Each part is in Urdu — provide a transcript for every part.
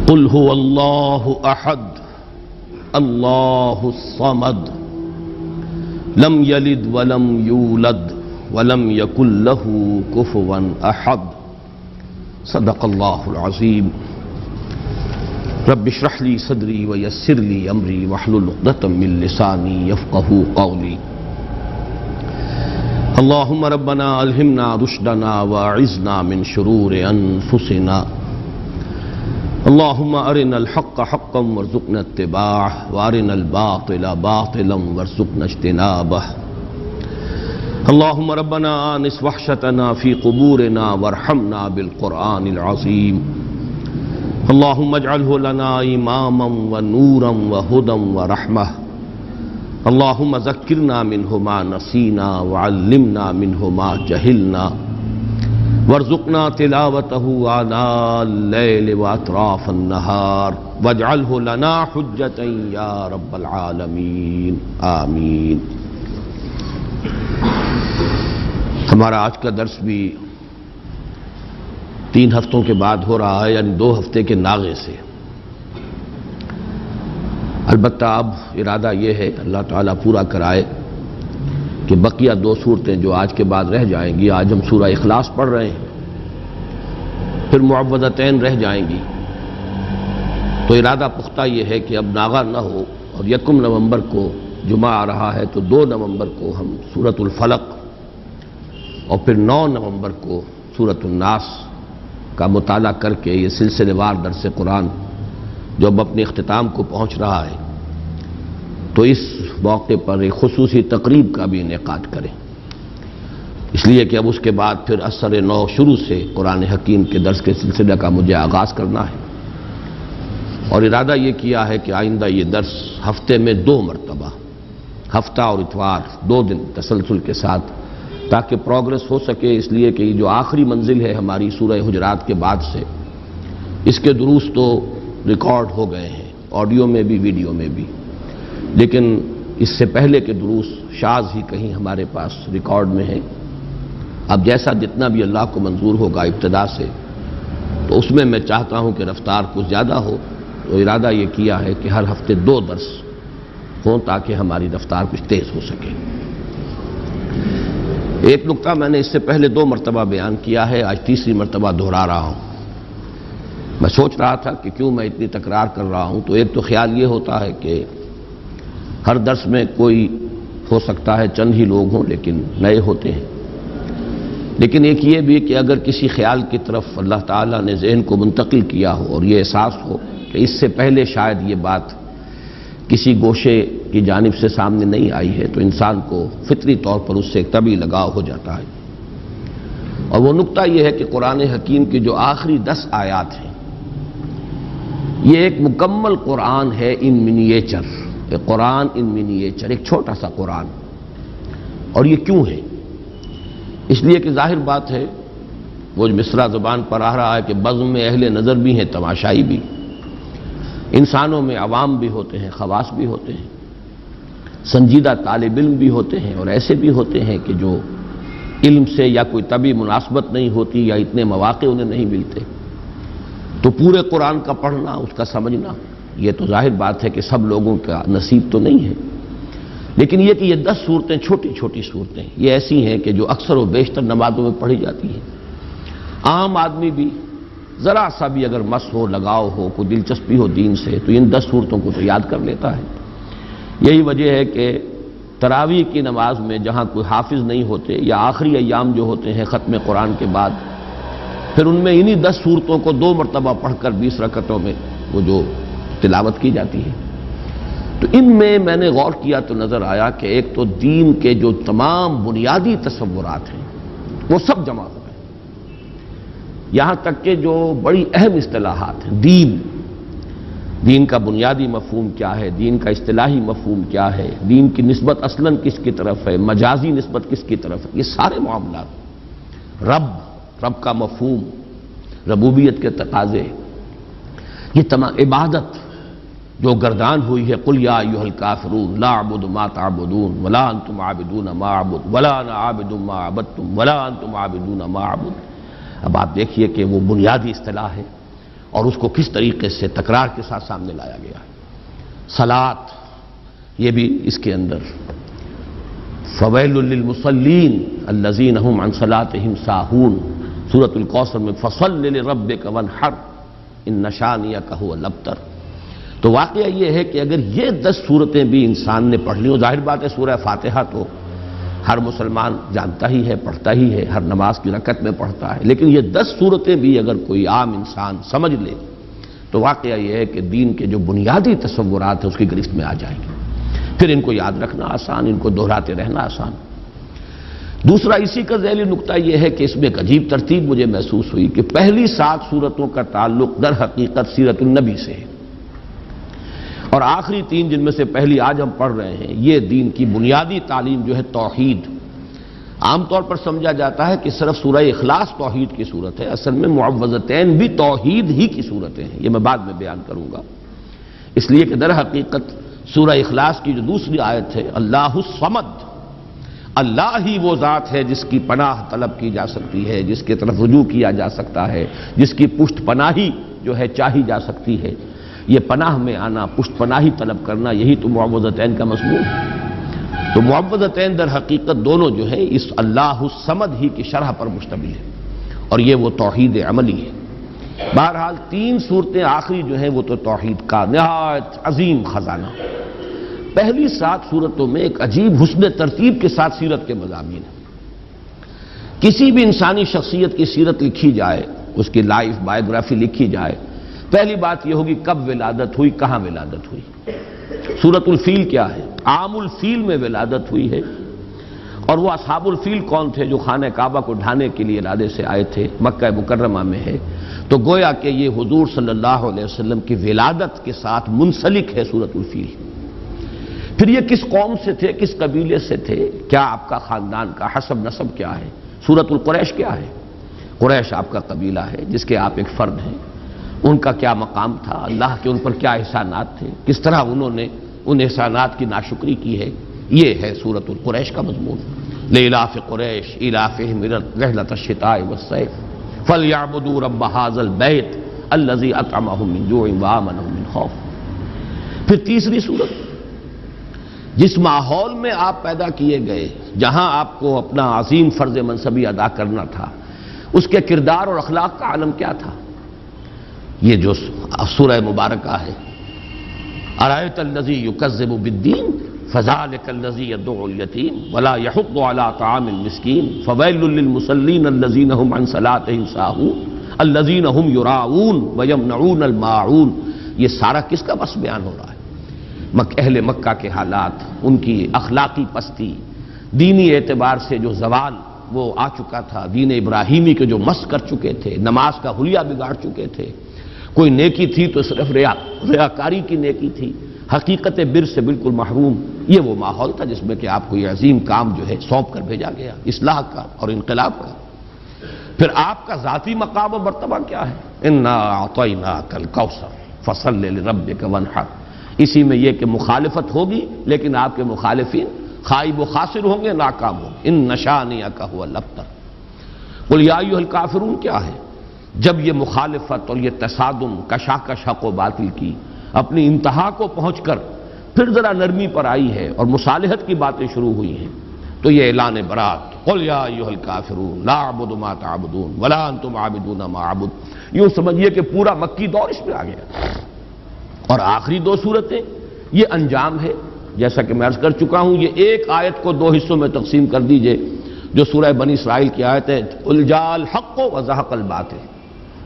قل هو الله احد الله الصمد لم يلد ولم يولد ولم يكن له كفوا احد صدق الله العظيم رب اشرح لي صدري ويسر لي امري واحلل عقدة من لساني يفقهوا قولي اللهم ربنا الهمنا رشدنا واعذنا من شرور انفسنا اللهم ارنا الحق حقا وارزقنا اتباعه وارنا الباطل باطلا وارزقنا اجتنابه اللهم ربنا آنس وحشتنا في قبورنا وارحمنا بالقرآن العظيم اللهم اجعله لنا إماما ونورا وهدى ورحمة اللهم ذكرنا منه ما نسينا وعلمنا منه ما جهلنا وارزقنا تلاوته آناء الليل وأطراف النهار واجعله لنا حجة يا رب العالمين آمین۔ ہمارا آج کا درس بھی 3 ہفتوں کے بعد ہو رہا ہے، یعنی 2 ہفتے کے ناغے سے۔ البتہ اب ارادہ یہ ہے اللہ تعالیٰ پورا کرائے کہ بقیہ 2 صورتیں جو آج کے بعد رہ جائیں گی، آج ہم سورہ اخلاص پڑھ رہے ہیں، پھر معوذتین رہ جائیں گی، تو ارادہ پختہ یہ ہے کہ اب ناغہ نہ ہو، اور 1 نومبر کو جمعہ آ رہا ہے تو 2 نومبر کو ہم سورۃ الفلق اور پھر 9 نومبر کو سورۃ الناس کا مطالعہ کر کے یہ سلسلے وار درس قرآن جو اب اپنے اختتام کو پہنچ رہا ہے، تو اس موقع پر ایک خصوصی تقریب کا بھی انعقاد کریں، اس لیے کہ اب اس کے بعد پھر اثر نو شروع سے قرآن حکیم کے درس کے سلسلے کا مجھے آغاز کرنا ہے، اور ارادہ یہ کیا ہے کہ آئندہ یہ درس ہفتے میں 2 مرتبہ، ہفتہ اور اتوار 2 دن تسلسل کے ساتھ، تاکہ پروگرس ہو سکے، اس لیے کہ یہ جو آخری منزل ہے ہماری سورہ حجرات کے بعد سے، اس کے دروس تو ریکارڈ ہو گئے ہیں، آڈیو میں بھی ویڈیو میں بھی، لیکن اس سے پہلے کے دروس شاذ ہی کہیں ہمارے پاس ریکارڈ میں ہیں۔ اب جیسا جتنا بھی اللہ کو منظور ہوگا ابتدا سے، تو اس میں چاہتا ہوں کہ رفتار کچھ زیادہ ہو، تو ارادہ یہ کیا ہے کہ ہر ہفتے 2 درس ہوں تاکہ ہماری رفتار کچھ تیز ہو سکے۔ ایک نقطہ میں نے اس سے پہلے 2 مرتبہ بیان کیا ہے، آج تیسری مرتبہ دہرا رہا ہوں۔ میں سوچ رہا تھا کہ کیوں میں اتنی تکرار کر رہا ہوں، تو ایک تو خیال یہ ہوتا ہے کہ ہر درس میں کوئی ہو سکتا ہے چند ہی لوگ ہوں لیکن نئے ہوتے ہیں، لیکن ایک یہ بھی کہ اگر کسی خیال کی طرف اللہ تعالیٰ نے ذہن کو منتقل کیا ہو اور یہ احساس ہو کہ اس سے پہلے شاید یہ بات کسی گوشے کی جانب سے سامنے نہیں آئی ہے، تو انسان کو فطری طور پر اس سے ایک طبعی لگاؤ ہو جاتا ہے، اور وہ نقطہ یہ ہے کہ قرآن حکیم کی جو آخری 10 آیات ہیں، یہ ایک مکمل قرآن ہے ان منیچر، ایک قرآن ان منیچر، ایک چھوٹا سا قرآن۔ اور یہ کیوں ہے؟ اس لیے کہ ظاہر بات ہے، وہ مصرع زبان پر آ رہا ہے کہ بزم میں اہل نظر بھی ہیں، تماشائی بھی، انسانوں میں عوام بھی ہوتے ہیں، خواص بھی ہوتے ہیں، سنجیدہ طالب علم بھی ہوتے ہیں، اور ایسے بھی ہوتے ہیں کہ جو علم سے یا کوئی طبعی مناسبت نہیں ہوتی یا اتنے مواقع انہیں نہیں ملتے، تو پورے قرآن کا پڑھنا، اس کا سمجھنا، یہ تو ظاہر بات ہے کہ سب لوگوں کا نصیب تو نہیں ہے، لیکن یہ کہ یہ 10 صورتیں چھوٹی چھوٹی صورتیں یہ ایسی ہیں کہ جو اکثر و بیشتر نمازوں میں پڑھی جاتی ہیں، عام آدمی بھی ذرا سا بھی اگر مس ہو، لگاؤ ہو، کوئی دلچسپی ہو دین سے، تو ان 10 صورتوں کو تو یاد کر لیتا ہے۔ یہی وجہ ہے کہ تراویح کی نماز میں جہاں کوئی حافظ نہیں ہوتے، یا آخری ایام جو ہوتے ہیں ختم قرآن کے بعد، پھر ان میں انہی 10 صورتوں کو 2 مرتبہ پڑھ کر 20 رکعتوں میں وہ جو تلاوت کی جاتی ہے۔ تو ان میں نے غور کیا تو نظر آیا کہ ایک تو دین کے جو تمام بنیادی تصورات ہیں وہ سب جمع ہو گئے، یہاں تک کہ جو بڑی اہم اصطلاحات ہیں، دین کا بنیادی مفہوم کیا ہے، دین کا اصطلاحی مفہوم کیا ہے، دین کی نسبت اصلاً کس کی طرف ہے، مجازی نسبت کس کی طرف ہے، یہ سارے معاملات، رب کا مفہوم، ربوبیت کے تقاضے، یہ تمام عبادت جو گردان ہوئی ہے، قل یا ایھا الکافرون لا اعبد ما تعبدون ولا انتم عابدون ما اعبد ولا انا عابد ما عبدتم ولا انتم عابدون ما اعبد۔ اب آپ دیکھیے کہ وہ بنیادی اصطلاح ہے، اور اس کو کس طریقے سے تکرار کے ساتھ سامنے لایا گیا ہے۔ صلاۃ یہ بھی اس کے اندر، فویل للمصلین الذین هم عن صلاتهم ساہون، سورۃ الکوثر میں فصل لربک وانحر ان شانئک هو الابتر۔ تو واقعہ یہ ہے کہ اگر یہ 10 صورتیں بھی انسان نے پڑھ لی، ظاہر بات ہے سورہ فاتحہ تو ہر مسلمان جانتا ہی ہے، پڑھتا ہی ہے، ہر نماز کی رکعت میں پڑھتا ہے، لیکن یہ 10 صورتیں بھی اگر کوئی عام انسان سمجھ لے تو واقعہ یہ ہے کہ دین کے جو بنیادی تصورات ہیں اس کی گرفت میں آ جائیں گے، پھر ان کو یاد رکھنا آسان، ان کو دہراتے رہنا آسان۔ دوسرا اسی کا ذیلی نقطہ یہ ہے کہ اس میں ایک عجیب ترتیب مجھے محسوس ہوئی کہ پہلی 7 صورتوں کا تعلق در حقیقت سیرت النبی سے ہے، اور آخری 3 جن میں سے پہلی آج ہم پڑھ رہے ہیں یہ دین کی بنیادی تعلیم جو ہے توحید۔ عام طور پر سمجھا جاتا ہے کہ صرف سورہ اخلاص توحید کی صورت ہے، اصل میں معوذتین بھی توحید ہی کی صورتیں ہیں، یہ میں بعد میں بیان کروں گا، اس لیے کہ در حقیقت سورہ اخلاص کی جو دوسری آیت ہے اللہ الصمد، اللہ ہی وہ ذات ہے جس کی پناہ طلب کی جا سکتی ہے، جس کی طرف رجوع کیا جا سکتا ہے، جس کی پشت پناہی جو ہے چاہی جا سکتی ہے۔ یہ پناہ میں آنا، پشت پناہی طلب کرنا، یہی تو معوذتین کا مضمون ہے۔ تو معوذتین در حقیقت دونوں جو ہے اس اللہ الصمد ہی کی شرح پر مشتمل ہے، اور یہ وہ توحید عملی ہے۔ بہرحال 3 صورتیں آخری جو ہیں وہ تو توحید کا نہایت عظیم خزانہ۔ پہلی 7 صورتوں میں ایک عجیب حسن ترتیب کے ساتھ سیرت کے مضامین ہیں۔ کسی بھی انسانی شخصیت کی سیرت لکھی جائے، اس کی لائف بایوگرافی لکھی جائے، پہلی بات یہ ہوگی کب ولادت ہوئی، کہاں ولادت ہوئی۔ سورۃ الفیل کیا ہے؟ عام الفیل میں ولادت ہوئی ہے، اور وہ اصحاب الفیل کون تھے جو خانہ کعبہ کو ڈھانے کے لیے ارادے سے آئے تھے، مکہ مکرمہ میں ہے، تو گویا کہ یہ حضور صلی اللہ علیہ وسلم کی ولادت کے ساتھ منسلک ہے سورۃ الفیل۔ پھر یہ کس قوم سے تھے، کس قبیلے سے تھے، کیا آپ کا خاندان کا حسب نسب کیا ہے۔ سورۃ القریش کیا ہے؟ قریش آپ کا قبیلہ ہے جس کے آپ ایک فرد ہیں، ان کا کیا مقام تھا، اللہ کے ان پر کیا احسانات تھے، کس طرح انہوں نے ان احسانات کی ناشکری کی ہے، یہ ہے سورۃ القریش کا مضمون۔ لإلاف قریش إلافهم رحلة الشتاء والصيف فليعبدوا رب هذا البيت الذي أطعمهم من جوع وآمنهم من خوف۔ پھر تیسری صورت، جس ماحول میں آپ پیدا کیے گئے، جہاں آپ کو اپنا عظیم فرض منصبی ادا کرنا تھا، اس کے کردار اور اخلاق کا عالم کیا تھا، یہ جو سورہ مبارکہ ہے۔ أرأيت الذي يكذب بالدين فذلك الذي يدعو اليتيم ولا يحض على طعام المسكين فويل للمصلين الذين هم عن صلاتهم ساهون الذين هم يراءون ويمنعون الماعون۔ یہ سارا کس کا بس بیان ہو رہا ہے؟ اہل مکہ کے حالات، ان کی اخلاقی پستی، دینی اعتبار سے جو زوال وہ آ چکا تھا، دین ابراہیمی کے جو مس کر چکے تھے، نماز کا حلیہ بگاڑ چکے تھے، کوئی نیکی تھی تو صرف ریاکاری کی نیکی تھی، حقیقت بر سے بالکل محروم۔ یہ وہ ماحول تھا جس میں کہ آپ کو یہ عظیم کام جو ہے سونپ کر بھیجا گیا، اصلاح کا اور انقلاب کا۔ پھر آپ کا ذاتی مقام و مرتبہ کیا ہے؟ انا اعطیناک الکوثر فصل لربک وانحر۔ اسی میں یہ کہ مخالفت ہوگی، لیکن آپ کے مخالفین خائب و خاسر ہوں گے، ناکام ہوں گے۔ ان شانئک هو الابتر۔ قل یا ایھا الکافرون کیا ہے؟ جب یہ مخالفت اور یہ تصادم کشاکش حق و باطل کی اپنی انتہا کو پہنچ کر پھر ذرا نرمی پر آئی ہے اور مصالحت کی باتیں شروع ہوئی ہیں، تو یہ اعلان برات، قل یا ایھا الکافرون لا اعبد ما تعبدون ولا انتم عابدون ما اعبد، یوں سمجھیے کہ پورا مکی دور اس میں آ گیا۔ اور آخری 2 صورتیں یہ انجام ہے، جیسا کہ میں عرض کر چکا ہوں، یہ ایک آیت کو 2 حصوں میں تقسیم کر دیجئے، جو سورہ بنی اسرائیل کی آیت ہے، قل جاء الحق وزهق الباطل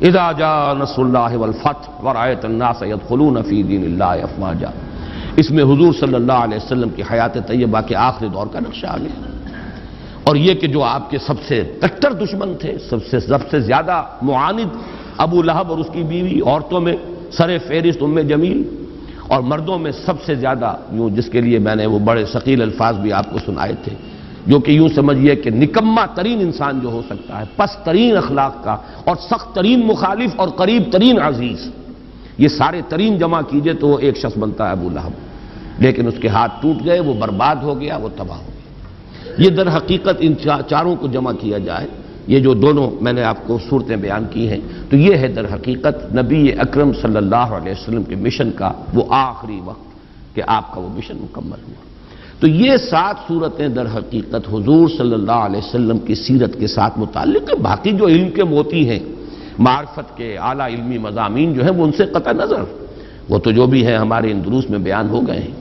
اذا جاء نصر اللہ والفتح ورأیت الناس يدخلون فی دین اللہ افواجا۔ اس میں حضور صلی اللہ علیہ وسلم کی حیات طیبہ کے آخری دور کا نقشہ آ گیا، اور یہ کہ جو آپ کے سب سے کٹر دشمن تھے، سب سے زیادہ معاند ابو لہب اور اس کی بیوی، عورتوں میں سر فہرست ام جمیل، اور مردوں میں سب سے زیادہ یوں جس کے لیے میں نے وہ بڑے ثقیل الفاظ بھی آپ کو سنائے تھے، جو کہ یوں سمجھیے کہ نکما ترین انسان جو ہو سکتا ہے، پست ترین اخلاق کا اور سخت ترین مخالف اور قریب ترین عزیز، یہ سارے ترین جمع کیجئے تو وہ ایک شخص بنتا ہے ابو لہب، لیکن اس کے ہاتھ ٹوٹ گئے، وہ برباد ہو گیا، وہ تباہ ہو گیا۔ یہ در حقیقت ان چاروں کو جمع کیا جائے یہ جو دونوں میں نے آپ کو صورتیں بیان کی ہیں، تو یہ ہے در حقیقت نبی اکرم صلی اللہ علیہ وسلم کے مشن کا وہ آخری وقت کہ آپ کا وہ مشن مکمل ہوا۔ تو یہ 7 صورتیں در حقیقت حضور صلی اللہ علیہ وسلم کی سیرت کے ساتھ متعلق ہے۔ باقی جو علم کے موتی ہیں، معرفت کے اعلیٰ علمی مضامین جو ہیں وہ ان سے قطع نظر، وہ تو جو بھی ہیں ہمارے ان دروس میں بیان ہو گئے ہیں۔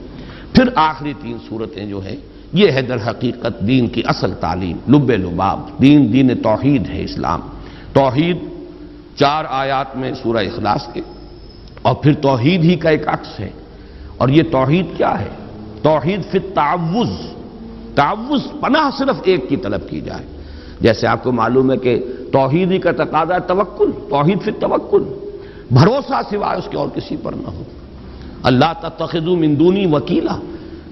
پھر آخری 3 صورتیں جو ہیں یہ ہے در حقیقت دین کی اصل تعلیم، لب لباب، دین توحید ہے اسلام۔ توحید 4 آیات میں سورہ اخلاص کے، اور پھر توحید ہی کا ایک عکس ہے۔ اور یہ توحید کیا ہے؟ توحید فی التعوذ، تعوذ پناہ صرف ایک کی طلب کی جائے۔ جیسے آپ کو معلوم ہے کہ توحید ہی کا تقاضا ہے توکل، توحید فی التوکل، بھروسہ سوائے اس کے اور کسی پر نہ ہو۔ اللہ تتخذوا من دونی وکیلا،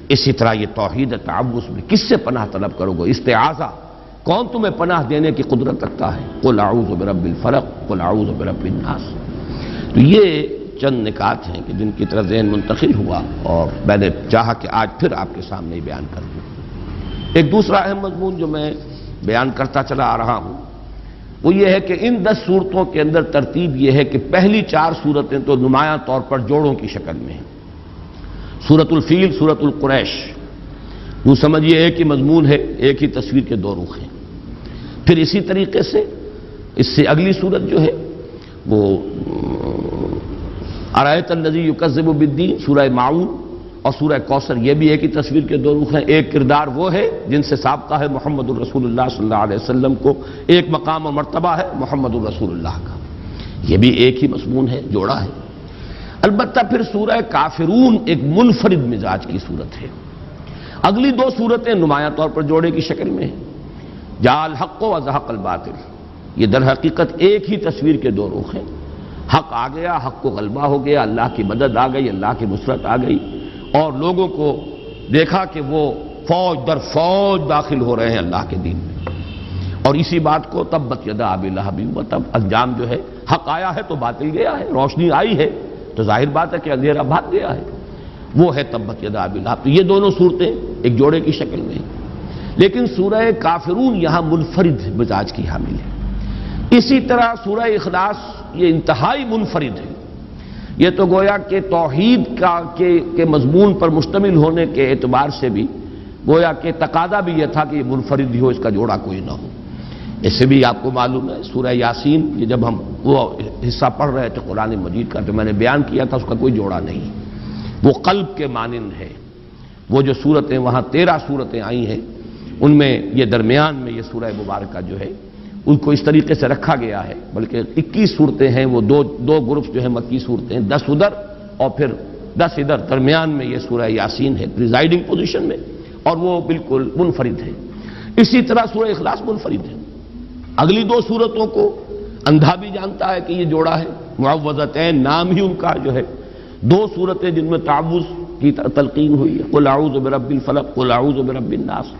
اسی طرح یہ توحید تعوذ میں کس سے پناہ طلب کرو گے؟ استعاذہ، کون تمہیں پناہ دینے کی قدرت رکھتا ہے؟ قل اعوذ برب الفلق، قل اعوذ برب الناس۔ تو یہ چند نکات ہیں کہ جن کی طرف ذہن منتقل ہوا اور میں نے چاہا کہ آج پھر آپ کے سامنے بیان کر دوں۔ ایک دوسرا اہم مضمون جو میں بیان کرتا چلا آ رہا ہوں وہ یہ ہے کہ ان 10 صورتوں کے اندر ترتیب یہ ہے کہ پہلی 4 صورتیں تو نمایاں طور پر جوڑوں کی شکل میں ہیں۔ سورۃ الفیل، سورۃ القریش، وہ سمجھیے ایک ہی مضمون ہے، ایک ہی تصویر کے 2 رخ ہیں۔ پھر اسی طریقے سے اس سے اگلی صورت جو ہے وہ ارایت الذی یکذب بالدین، سورہ معون اور سورہ کوثر، یہ بھی ایک ہی تصویر کے 2 رخ ہیں۔ ایک کردار وہ ہے جن سے سابقہ ہے محمد الرسول اللہ صلی اللہ علیہ وسلم کو، ایک مقام اور مرتبہ ہے محمد الرسول اللہ کا، یہ بھی ایک ہی مضمون ہے، جوڑا ہے۔ البتہ پھر سورہ کافرون ایک منفرد مزاج کی صورت ہے۔ اگلی 2 صورتیں نمایاں طور پر جوڑے کی شکل میں ہیں۔ جاء الحق وزهق الباطل، یہ در حقیقت ایک ہی تصویر کے 2 رخ ہیں۔ حق آ گیا، حق کو غلبہ ہو گیا، اللہ کی مدد آ گئی، اللہ کی نصرت آ گئی، اور لوگوں کو دیکھا کہ وہ فوج در فوج داخل ہو رہے ہیں اللہ کے دین میں۔ اور اسی بات کو تبت یدا ابی لہب وتب، انجام جو ہے حق آیا ہے تو باطل گیا ہے، روشنی آئی ہے تو ظاہر بات ہے کہ اندھیرا بھاگ گیا ہے، وہ ہے تبت یدا ابی لہب۔ تو یہ دونوں صورتیں ایک جوڑے کی شکل میں ہیں، لیکن سورہ کافرون یہاں منفرد مزاج کی حامل ہے۔ اسی طرح سورہ اخلاص یہ انتہائی منفرد ہے، یہ تو گویا کہ توحید کے مضمون پر مشتمل ہونے کے اعتبار سے بھی گویا کہ تقاضا بھی یہ تھا کہ یہ منفرد ہی ہو، اس کا جوڑا کوئی نہ ہو۔ اس سے بھی آپ کو معلوم ہے سورہ یاسین، یہ جب ہم وہ حصہ پڑھ رہے تھے قرآن مجید کا تو میں نے بیان کیا تھا اس کا کوئی جوڑا نہیں، وہ قلب کے مانند ہے۔ وہ جو صورتیں وہاں 13 صورتیں آئی ہیں ان میں یہ درمیان میں یہ سورہ مبارکہ جو ہے ان کو اس طریقے سے رکھا گیا ہے، بلکہ 21 صورتیں ہیں، وہ دو گروپ جو ہیں مکی صورتیں، 10 ادھر اور پھر 10 ادھر، درمیان میں یہ سورہ یاسین ہے پریزائڈنگ پوزیشن میں، اور وہ بالکل منفرد ہے۔ اسی طرح سورہ اخلاص منفرد ہے۔ اگلی 2 صورتوں کو اندھا بھی جانتا ہے کہ یہ جوڑا ہے، معوذتین نام ہی ان کا جو ہے، 2 صورتیں جن میں تعوذ کی تلقین ہوئی ہے، قل اعوذ برب الفلق، قل اعوذ برب الناس۔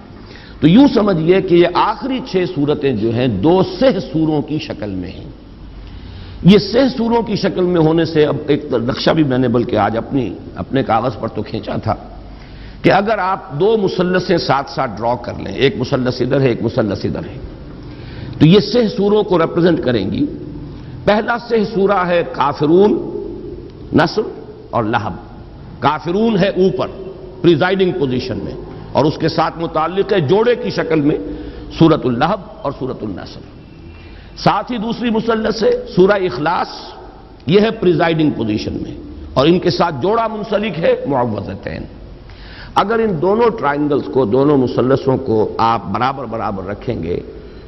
تو یوں سمجھیے کہ یہ آخری 6 صورتیں جو ہیں 2 سہ سوروں کی شکل میں ہیں۔ یہ سہ سوروں کی شکل میں ہونے سے اب ایک نقشہ بھی میں نے بلکہ آج اپنے کاغذ پر تو کھینچا تھا کہ اگر آپ 2 مثلثیں ساتھ ساتھ ڈرا کر لیں، ایک مثلث ادھر ہے، ایک مثلث ادھر ہے، تو یہ سہ سوروں کو ریپرزینٹ کریں گی۔ پہلا سہ سورہ ہے کافرون، نصر اور لہب۔ کافرون ہے اوپر پریزائڈنگ پوزیشن میں، اور اس کے ساتھ متعلق ہے جوڑے کی شکل میں سورۃ اللہب اور سورۃ النصر۔ ساتھ ہی دوسری مثلث ہے سورہ اخلاص، یہ ہے پریزائڈنگ پوزیشن میں، اور ان کے ساتھ جوڑا منسلک ہے معوذتین۔ اگر ان دونوں ٹرائنگلز کو، دونوں مثلثوں کو آپ برابر برابر رکھیں گے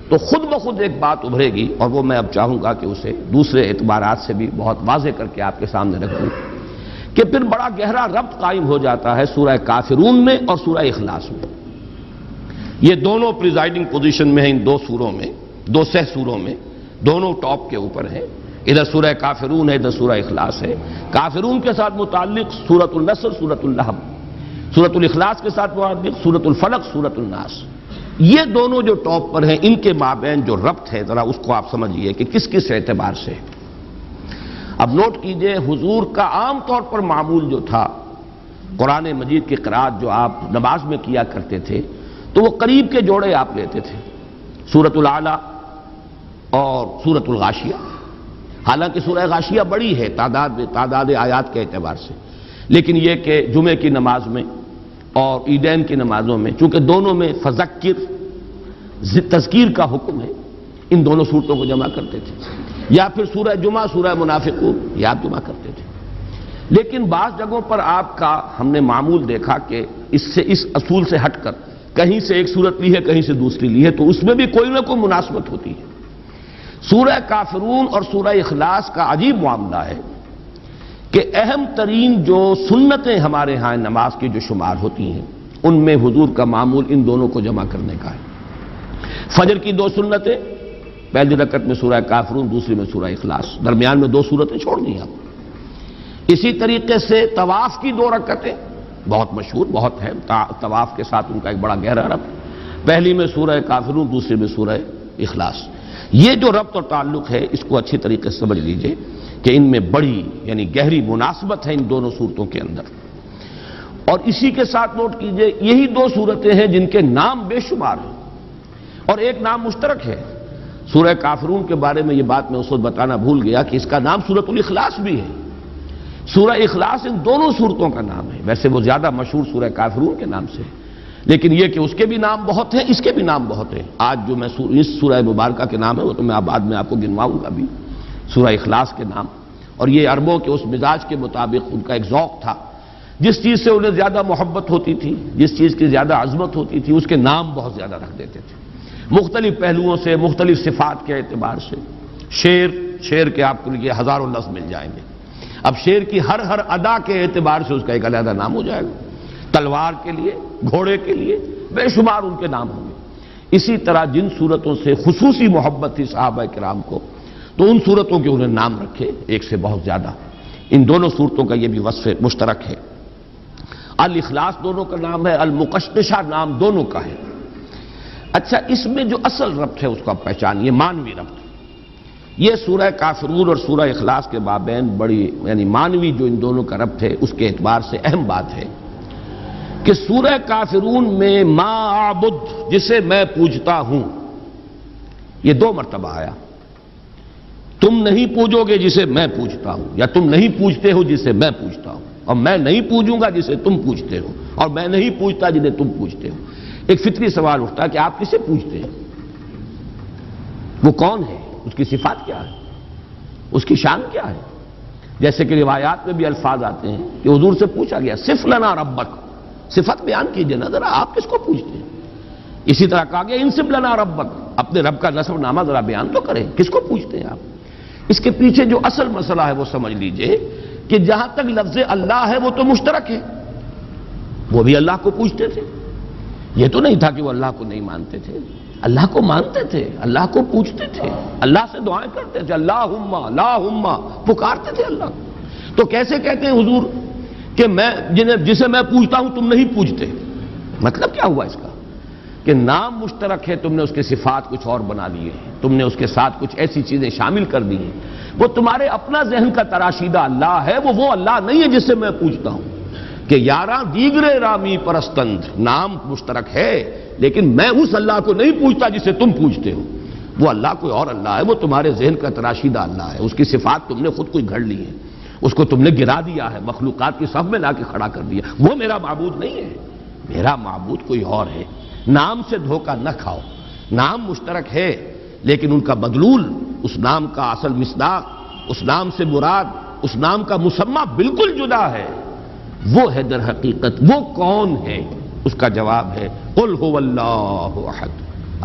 تو خود بخود ایک بات ابھرے گی، اور وہ میں اب چاہوں گا کہ اسے دوسرے اعتبارات سے بھی بہت واضح کر کے آپ کے سامنے رکھوں، کہ پھر بڑا گہرا ربط قائم ہو جاتا ہے سورہ کافرون میں اور سورہ اخلاص میں۔ یہ دونوں پریزائڈنگ پوزیشن میں ہیں ان 2 سوروں میں، 2 سہ سوروں میں، دونوں ٹاپ کے اوپر ہیں۔ ادھر سورہ کافرون ہے، ادھر سورہ اخلاص ہے۔ کافرون کے ساتھ متعلق سورۃ النصر، سورۃ اللہب، سورۃ الاخلاص کے ساتھ متعلق سورۃ الفلق، سورۃ الناس۔ یہ دونوں جو ٹاپ پر ہیں ان کے مابین جو ربط ہے ذرا اس کو آپ سمجھیے کہ کس کس اعتبار سے۔ اب نوٹ کیجئے حضور کا عام طور پر معمول جو تھا، قرآن مجید کی قرأت جو آپ نماز میں کیا کرتے تھے تو وہ قریب کے جوڑے آپ لیتے تھے۔ سورۃ الاعلیٰ اور سورۃ الغاشیہ. حالانکہ سورہ غاشیہ بڑی ہے تعداد آیات کے اعتبار سے، لیکن یہ کہ جمعے کی نماز میں اور عیدین کی نمازوں میں چونکہ دونوں میں فذکر تذکیر کا حکم ہے، ان دونوں صورتوں کو جمع کرتے تھے، یا پھر سورہ جمعہ سورہ منافقون یہ آپ جمع کرتے تھے. لیکن بعض جگہوں پر آپ کا ہم نے معمول دیکھا کہ اس اصول سے ہٹ کر کہیں سے ایک صورت لی ہے کہیں سے دوسری لی ہے، تو اس میں بھی کوئی نہ کوئی مناسبت ہوتی ہے. سورہ کافرون اور سورہ اخلاص کا عجیب معاملہ ہے کہ اہم ترین جو سنتیں ہمارے ہاں نماز کی جو شمار ہوتی ہیں ان میں حضور کا معمول ان دونوں کو جمع کرنے کا ہے. فجر کی 2 سنتیں، پہلی رکعت میں سورہ کافرون، دوسری میں سورہ اخلاص، درمیان میں 2 سورتیں چھوڑ دی آپ. اسی طریقے سے طواف کی 2 رکعتیں بہت مشہور بہت ہے، طواف کے ساتھ ان کا ایک بڑا گہرا ربط، پہلی میں سورہ کافرون، دوسری میں سورہ اخلاص. یہ جو ربط اور تعلق ہے اس کو اچھی طریقے سے سمجھ لیجئے کہ ان میں بڑی یعنی گہری مناسبت ہے ان دونوں صورتوں کے اندر. اور اسی کے ساتھ نوٹ کیجئے یہی 2 صورتیں ہیں جن کے نام بے شمار ہیں اور ایک نام مشترک ہے. سورہ کافرون کے بارے میں یہ بات میں اس وقت بتانا بھول گیا کہ اس کا نام سورۃ الاخلاص بھی ہے. سورہ اخلاص ان دونوں صورتوں کا نام ہے، ویسے وہ زیادہ مشہور سورہ کافرون کے نام سے ہے، لیکن یہ کہ اس کے بھی نام بہت ہیں، اس کے بھی نام بہت ہیں. آج جو میں اس سورہ مبارکہ کے نام ہے وہ تو میں بعد میں آپ کو گنواؤں گا بھی، سورہ اخلاص کے نام. اور یہ عربوں کے اس مزاج کے مطابق ان کا ایک ذوق تھا، جس چیز سے انہیں زیادہ محبت ہوتی تھی، جس چیز کی زیادہ عظمت ہوتی تھی، اس کے نام بہت زیادہ رکھ دیتے تھے، مختلف پہلوؤں سے، مختلف صفات کے اعتبار سے. شیر کے آپ کو لیے ہزاروں لفظ مل جائیں گے. اب شیر کی ہر ادا کے اعتبار سے اس کا ایک علیحدہ نام ہو جائے گا. تلوار کے لیے، گھوڑے کے لیے بے شمار ان کے نام ہوں گے. اسی طرح جن صورتوں سے خصوصی محبت تھی صحابہ کرام کو تو ان صورتوں کے انہیں نام رکھے ایک سے بہت زیادہ. ان دونوں صورتوں کا یہ بھی وصف مشترک ہے. الاخلاص دونوں کا نام ہے، المقشقشہ نام دونوں کا ہے. اچھا، اس میں جو اصل ربط ہے اس کا پہچانیے، مانوی ربط. یہ سورہ کافرون اور سورہ اخلاص کے مابین بڑی یعنی مانوی جو ان دونوں کا ربط ہے اس کے اعتبار سے اہم بات ہے کہ سورہ کافرون میں ما اعبد جسے میں پوجتا ہوں یہ 2 مرتبہ آیا. تم نہیں پوجو گے جسے میں پوجتا ہوں، یا تم نہیں پوجتے ہو جسے میں پوجتا ہوں، اور میں نہیں پوجوں گا جسے تم پوجتے ہو، اور میں نہیں پوجتا جنہیں تم پوجتے ہو. ایک فطری سوال اٹھتا ہے کہ آپ کسے پوجتے ہیں؟ وہ کون ہے؟ اس کی صفات کیا ہے؟ اس کی شان کیا ہے؟ جیسے کہ روایات میں بھی الفاظ آتے ہیں کہ حضور سے پوچھا گیا صف لنا ربک، صفت بیان کیجئے نا ذرا، آپ کس کو پوچھتے ہیں؟ اسی طرح کہا گیا انصب لنا ربک، اپنے رب کا نسب نامہ ذرا بیان تو کریں، کس کو پوچھتے ہیں آپ؟ اس کے پیچھے جو اصل مسئلہ ہے وہ سمجھ لیجئے کہ جہاں تک لفظ اللہ ہے وہ تو مشترک ہے، وہ بھی اللہ کو پوچھتے تھے. یہ تو نہیں تھا کہ وہ اللہ کو نہیں مانتے تھے، اللہ کو مانتے تھے، اللہ کو پوچھتے تھے، اللہ سے دعائیں کرتے تھے، اللہم اللہم پکارتے تھے اللہ کو. تو کیسے کہتے ہیں حضور کہ جسے میں پوچھتا ہوں تم نہیں پوچھتے؟ مطلب کیا ہوا اس کا کہ نام مشترک ہے، تم نے اس کے صفات کچھ اور بنا لیے ہیں، تم نے اس کے ساتھ کچھ ایسی چیزیں شامل کر دی ہیں. وہ تمہارے اپنا ذہن کا تراشیدہ اللہ ہے، وہ اللہ نہیں ہے جس سے میں پوچھتا ہوں. کہ یاراں دیگرے رامی پرستند، نام مشترک ہے لیکن میں اس اللہ کو نہیں پوچھتا جسے تم پوچھتے ہو. وہ اللہ کوئی اور اللہ ہے، وہ تمہارے ذہن کا تراشیدہ اللہ ہے، اس کی صفات تم نے خود کوئی گھڑ لی ہے، اس کو تم نے گرا دیا ہے، مخلوقات کی صف میں لا کے کھڑا کر دیا. وہ میرا معبود نہیں ہے، میرا معبود کوئی اور ہے. نام سے دھوکہ نہ کھاؤ، نام مشترک ہے لیکن ان کا مدلول، اس نام کا اصل مصداق، اس نام سے مراد، اس نام کا مسمى بالکل جدا ہے. وہ ہے در حقیقت وہ کون ہے؟ اس کا جواب ہے قل هو اللہ احد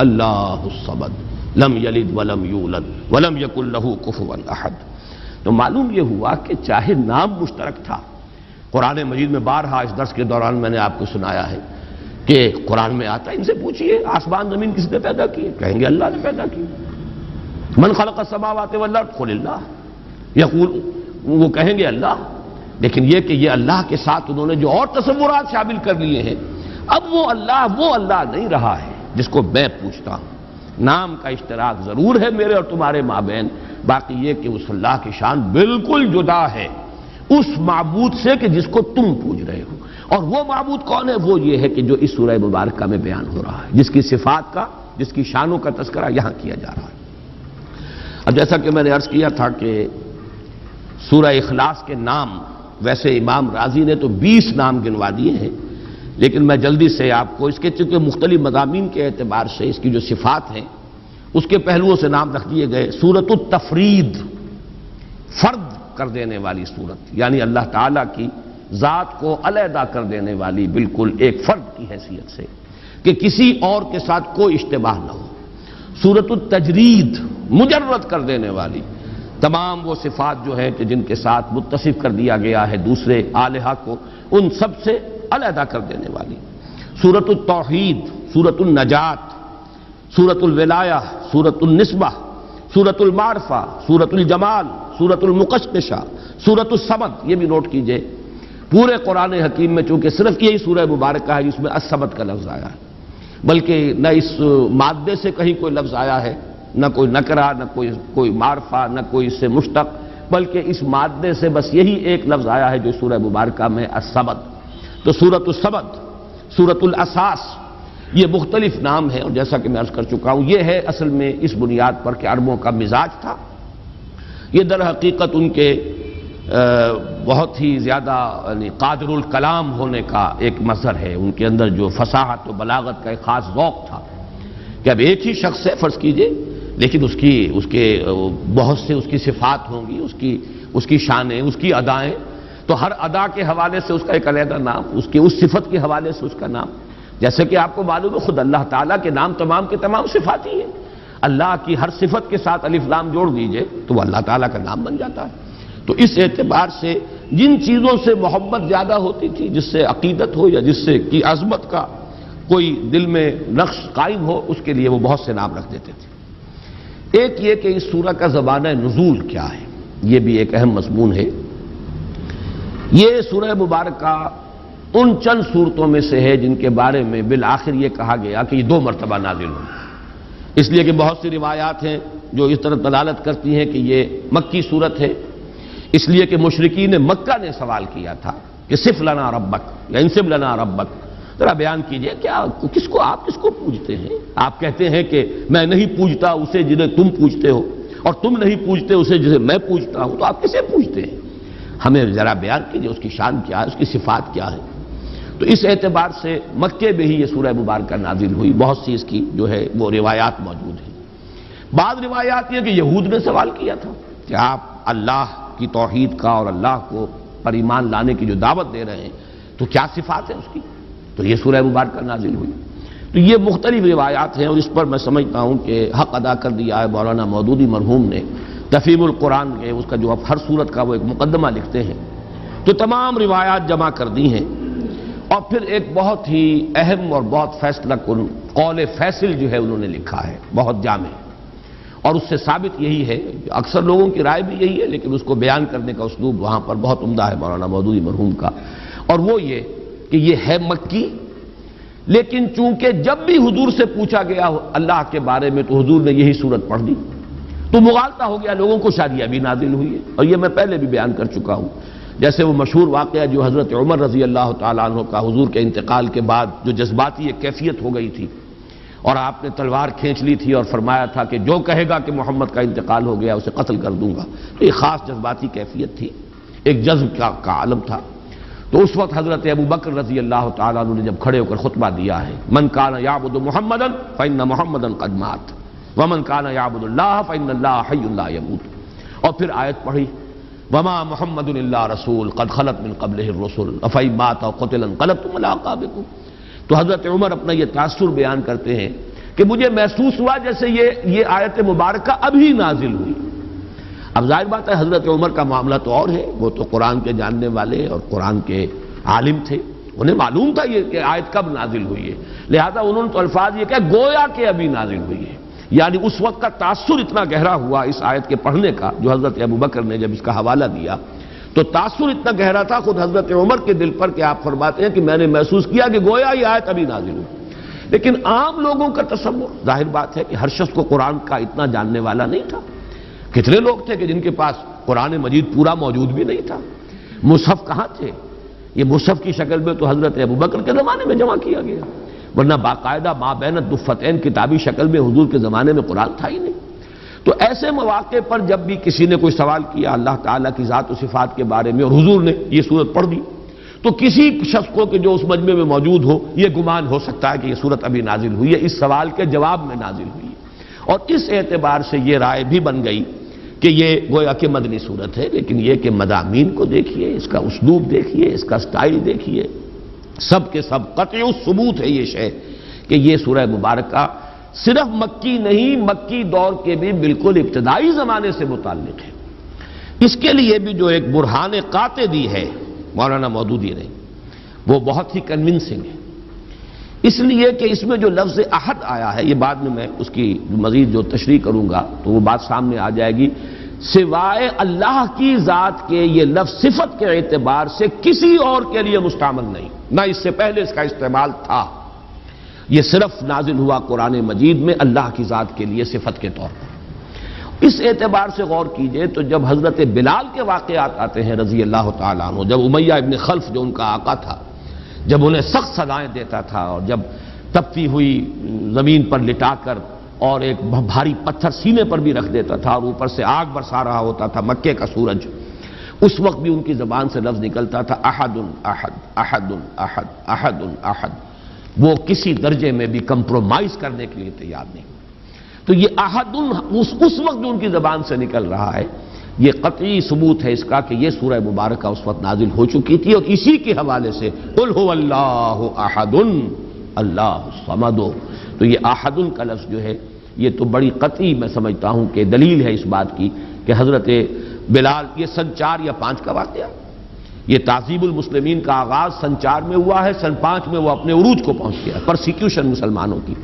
اللہ الصمد لم یلد ولم یولد ولم یکن له کفوا احد. تو معلوم یہ ہوا کہ چاہے نام مشترک تھا، قرآن مجید میں بارہا اس درس کے دوران میں نے آپ کو سنایا ہے کہ قرآن میں آتا ہے ان سے پوچھئے آسمان زمین کس نے پیدا کیے؟ کہیں گے اللہ نے پیدا کی. من خلق السماوات والارض قل اللہ، یقول وہ کہیں گے اللہ. لیکن یہ کہ یہ اللہ کے ساتھ انہوں نے جو اور تصورات شامل کر لیے ہیں، اب وہ اللہ نہیں رہا ہے جس کو میں پوچھتا ہوں. نام کا اشتراک ضرور ہے میرے اور تمہارے مابین، باقی یہ کہ اس اللہ کی شان بالکل جدا ہے اس معبود سے کہ جس کو تم پوچھ رہے ہو. اور وہ معبود کون ہے؟ وہ یہ ہے کہ جو اس سورہ مبارکہ میں بیان ہو رہا ہے، جس کی صفات کا، جس کی شانوں کا تذکرہ یہاں کیا جا رہا ہے. اب جیسا کہ میں نے عرض کیا تھا کہ سورہ اخلاص کے نام ویسے امام رازی نے تو 20 نام گنوا دیے ہیں، لیکن میں جلدی سے آپ کو اس کے چونکہ مختلف مضامین کے اعتبار سے اس کی جو صفات ہیں اس کے پہلوؤں سے نام رکھ دیے گئے۔ سورۃ التفرید، فرد کر دینے والی صورت، یعنی اللہ تعالیٰ کی ذات کو علیحدہ کر دینے والی، بالکل ایک فرد کی حیثیت سے کہ کسی اور کے ساتھ کوئی اشتباہ نہ ہو۔ سورۃ التجرید، مجرد کر دینے والی، تمام وہ صفات جو ہیں کہ جن کے ساتھ متصف کر دیا گیا ہے دوسرے الہا کو، ان سب سے علیحدہ کر دینے والی۔ سورۃ التوحید، سورۃ النجات، سورۃ الولایہ، سورۃ النسبہ، سورۃ المعرفہ، سورۃ الجمال، سورۃ المقشقشہ، سورۃ الصمد۔ یہ بھی نوٹ کیجئے پورے قرآن حکیم میں چونکہ صرف یہی سورہ مبارکہ ہے جس میں الصمد کا لفظ آیا ہے، بلکہ نہ اس مادے سے کہیں کوئی لفظ آیا ہے، نہ کوئی نکرہ، نہ کوئی معرفہ، نہ کوئی اس سے مشتق، بلکہ اس مادے سے بس یہی ایک لفظ آیا ہے جو سورہ مبارکہ میں الصمد۔ تو سورۃ الصمد، سورۃ الاساس، یہ مختلف نام ہیں، اور جیسا کہ میں عرض کر چکا ہوں یہ ہے اصل میں اس بنیاد پر کہ عربوں کا مزاج تھا، یہ در حقیقت ان کے بہت ہی زیادہ یعنی قادر الکلام ہونے کا ایک مظہر ہے، ان کے اندر جو فصاحت و بلاغت کا ایک خاص ذوق تھا کہ اب ایک ہی شخص ہے فرض کیجئے، لیکن اس کے بہت سے اس کی صفات ہوں گی، اس کی شانیں، اس کی ادائیں، تو ہر ادا کے حوالے سے اس کا ایک علیحدہ نام، اس صفت کے حوالے سے اس کا نام، جیسے کہ آپ کو معلوم ہے خود اللہ تعالیٰ کے نام تمام کے تمام صفات ہی ہیں، اللہ کی ہر صفت کے ساتھ الف لام جوڑ دیجئے تو وہ اللہ تعالیٰ کا نام بن جاتا ہے۔ تو اس اعتبار سے جن چیزوں سے محبت زیادہ ہوتی تھی، جس سے عقیدت ہو یا جس سے کی عظمت کا کوئی دل میں نقش قائم ہو، اس کے لیے وہ بہت سے نام رکھ دیتے تھے۔ ایک یہ کہ اس سورہ کا زمانہ نزول کیا ہے، یہ بھی ایک اہم مضمون ہے۔ یہ سورہ مبارکہ ان چند صورتوں میں سے ہے جن کے بارے میں بالآخر یہ کہا گیا کہ یہ 2 مرتبہ نازل ہوئی، اس لیے کہ بہت سی روایات ہیں جو اس طرح دلالت کرتی ہیں کہ یہ مکی صورت ہے، اس لیے کہ مشرکین مکہ نے سوال کیا تھا کہ صف لنا ربک یا انصب لنا ربک، ذرا بیان کیجئے کیا آپ کس کو پوجتے ہیں؟ آپ کہتے ہیں کہ میں نہیں پوجتا اسے جنہیں تم پوجتے ہو، اور تم نہیں پوجتے اسے جسے میں پوجتا ہوں، تو آپ کسے پوجتے ہیں؟ ہمیں ذرا بیان کیجئے اس کی شان کیا ہے، اس کی صفات کیا ہے۔ تو اس اعتبار سے مکے میں ہی یہ سورہ مبارکہ نازل ہوئی، بہت سی اس کی جو ہے وہ روایات موجود ہیں۔ بعض روایات یہ کہ یہود نے سوال کیا تھا کہ آپ اللہ کی توحید کا اور اللہ کو پر ایمان لانے کی جو دعوت دے رہے ہیں تو کیا صفات ہیں اس کی، تو یہ سورہ مبارکہ نازل ہوئی۔ تو یہ مختلف روایات ہیں، اور اس پر میں سمجھتا ہوں کہ حق ادا کر دیا ہے مولانا مودودی مرحوم نے تفہیم القرآن کے، اس کا جو اب ہر سورت کا وہ ایک مقدمہ لکھتے ہیں، تو تمام روایات جمع کر دی ہیں، اور پھر ایک بہت ہی اہم اور بہت فیصلہ کن قول فیصل جو ہے انہوں نے لکھا ہے، بہت جامع، اور اس سے ثابت یہی ہے، اکثر لوگوں کی رائے بھی یہی ہے، لیکن اس کو بیان کرنے کا اسلوب وہاں پر بہت عمدہ ہے مولانا مودودی مرحوم کا، اور وہ یہ کہ یہ ہے مکی، لیکن چونکہ جب بھی حضور سے پوچھا گیا اللہ کے بارے میں تو حضور نے یہی صورت پڑھ دی، تو مغالطہ ہو گیا لوگوں کو، شاید یہ ابھی نازل ہوئی ہے، اور یہ میں پہلے بھی بیان کر چکا ہوں، جیسے وہ مشہور واقعہ جو حضرت عمر رضی اللہ تعالیٰ عنہ کا حضور کے انتقال کے بعد جو جذباتی ایک کیفیت ہو گئی تھی، اور آپ نے تلوار کھینچ لی تھی اور فرمایا تھا کہ جو کہے گا کہ محمد کا انتقال ہو گیا اسے قتل کر دوں گا، تو یہ خاص جذباتی کیفیت تھی، ایک جذب کا عالم تھا۔ تو اس وقت حضرت ابو بکر رضی اللہ تعالیٰ عنہ نے جب کھڑے ہو کر خطبہ دیا ہے، من کان یعبد محمدا فإن محمدا قد مات ومن کان یعبد اللہ فإن اللہ حی لا یموت، اور پھر آیت پڑھی وما محمد الا رسول قد خلت من قبلہ الرسل افإن مات او قتل انقلبتم علی اعقابکم۔ تو حضرت عمر اپنا یہ تاثر بیان کرتے ہیں کہ مجھے محسوس ہوا جیسے یہ آیت مبارکہ ابھی نازل ہوئی۔ اب ظاہر بات ہے حضرت عمر کا معاملہ تو اور ہے، وہ تو قرآن کے جاننے والے اور قرآن کے عالم تھے، انہیں معلوم تھا یہ کہ آیت کب نازل ہوئی ہے، لہذا انہوں نے تو الفاظ یہ کہا گویا کہ ابھی نازل ہوئی ہے، یعنی اس وقت کا تاثر اتنا گہرا ہوا اس آیت کے پڑھنے کا، جو حضرت ابوبکر نے جب اس کا حوالہ دیا تو تاثر اتنا گہرا تھا خود حضرت عمر کے دل پر کہ آپ فرماتے ہیں کہ میں نے محسوس کیا کہ گویا یہ آیت ابھی نازل ہوئی۔ لیکن عام لوگوں کا تصور، ظاہر بات ہے کہ ہر شخص کو قرآن کا اتنا جاننے والا نہیں تھا، کتنے لوگ تھے کہ جن کے پاس قرآن مجید پورا موجود بھی نہیں تھا، مصحف کہاں تھے، یہ مصحف کی شکل میں تو حضرت ابوبکر کے زمانے میں جمع کیا گیا، ورنہ باقاعدہ ما بین الدفتین کتابی شکل میں حضور کے زمانے میں قرآن تھا ہی نہیں۔ تو ایسے مواقع پر جب بھی کسی نے کوئی سوال کیا اللہ تعالیٰ کی ذات و صفات کے بارے میں اور حضور نے یہ صورت پڑھ دی، تو کسی شخص کو کہ جو اس مجمع میں موجود ہو یہ گمان ہو سکتا ہے کہ یہ صورت ابھی نازل ہوئی ہے، اس سوال کے جواب میں نازل ہوئی ہے، اور اس اعتبار سے یہ رائے بھی بن گئی کہ یہ گویا کہ مدنی صورت ہے۔ لیکن یہ کہ مضامین کو دیکھیے، اس کا اسلوب دیکھیے، اس کا سٹائل دیکھیے، سب کے سب قطعی ثبوت ہے یہ شے کہ یہ سورہ مبارکہ صرف مکی نہیں، مکی دور کے بھی بالکل ابتدائی زمانے سے متعلق ہے۔ اس کے لیے بھی جو ایک برہان قاطع دی ہے مولانا مودودی نے، وہ بہت ہی کنونسنگ ہے، اس لیے کہ اس میں جو لفظ احد آیا ہے، یہ بعد میں اس کی مزید جو تشریح کروں گا تو وہ بات سامنے آ جائے گی، سوائے اللہ کی ذات کے یہ لفظ صفت کے اعتبار سے کسی اور کے لیے مستعمل نہیں، نہ اس سے پہلے اس کا استعمال تھا، یہ صرف نازل ہوا قرآن مجید میں اللہ کی ذات کے لیے صفت کے طور پر۔ اس اعتبار سے غور کیجئے تو جب حضرت بلال کے واقعات آتے ہیں رضی اللہ تعالیٰ عنہ، جب امیہ ابن خلف جو ان کا آقا تھا، جب انہیں سخت سزائیں دیتا تھا اور جب تپتی ہوئی زمین پر لٹا کر اور ایک بھاری پتھر سینے پر بھی رکھ دیتا تھا اور اوپر سے آگ برسا رہا ہوتا تھا مکے کا سورج، اس وقت بھی ان کی زبان سے لفظ نکلتا تھا احد احد احد احد احد احد، وہ کسی درجے میں بھی کمپرومائز کرنے کے لیے تیار نہیں۔ تو یہ احد اس وقت جو ان کی زبان سے نکل رہا ہے، یہ قطعی ثبوت ہے اس کا کہ یہ سورہ مبارکہ اس وقت نازل ہو چکی تھی، اور اسی کے حوالے سے قل هو اللہ احد اللہ الصمد، تو یہ احد کا لفظ جو ہے یہ تو بڑی قطعی میں سمجھتا ہوں کہ دلیل ہے اس بات کی کہ حضرت بلال، یہ سن 4 یا 5 کا واقعہ، یہ تعذیب المسلمین کا آغاز سن 4 میں ہوا ہے، سن 5 میں وہ اپنے عروج کو پہنچ گیا، پرسیکیوشن مسلمانوں کی،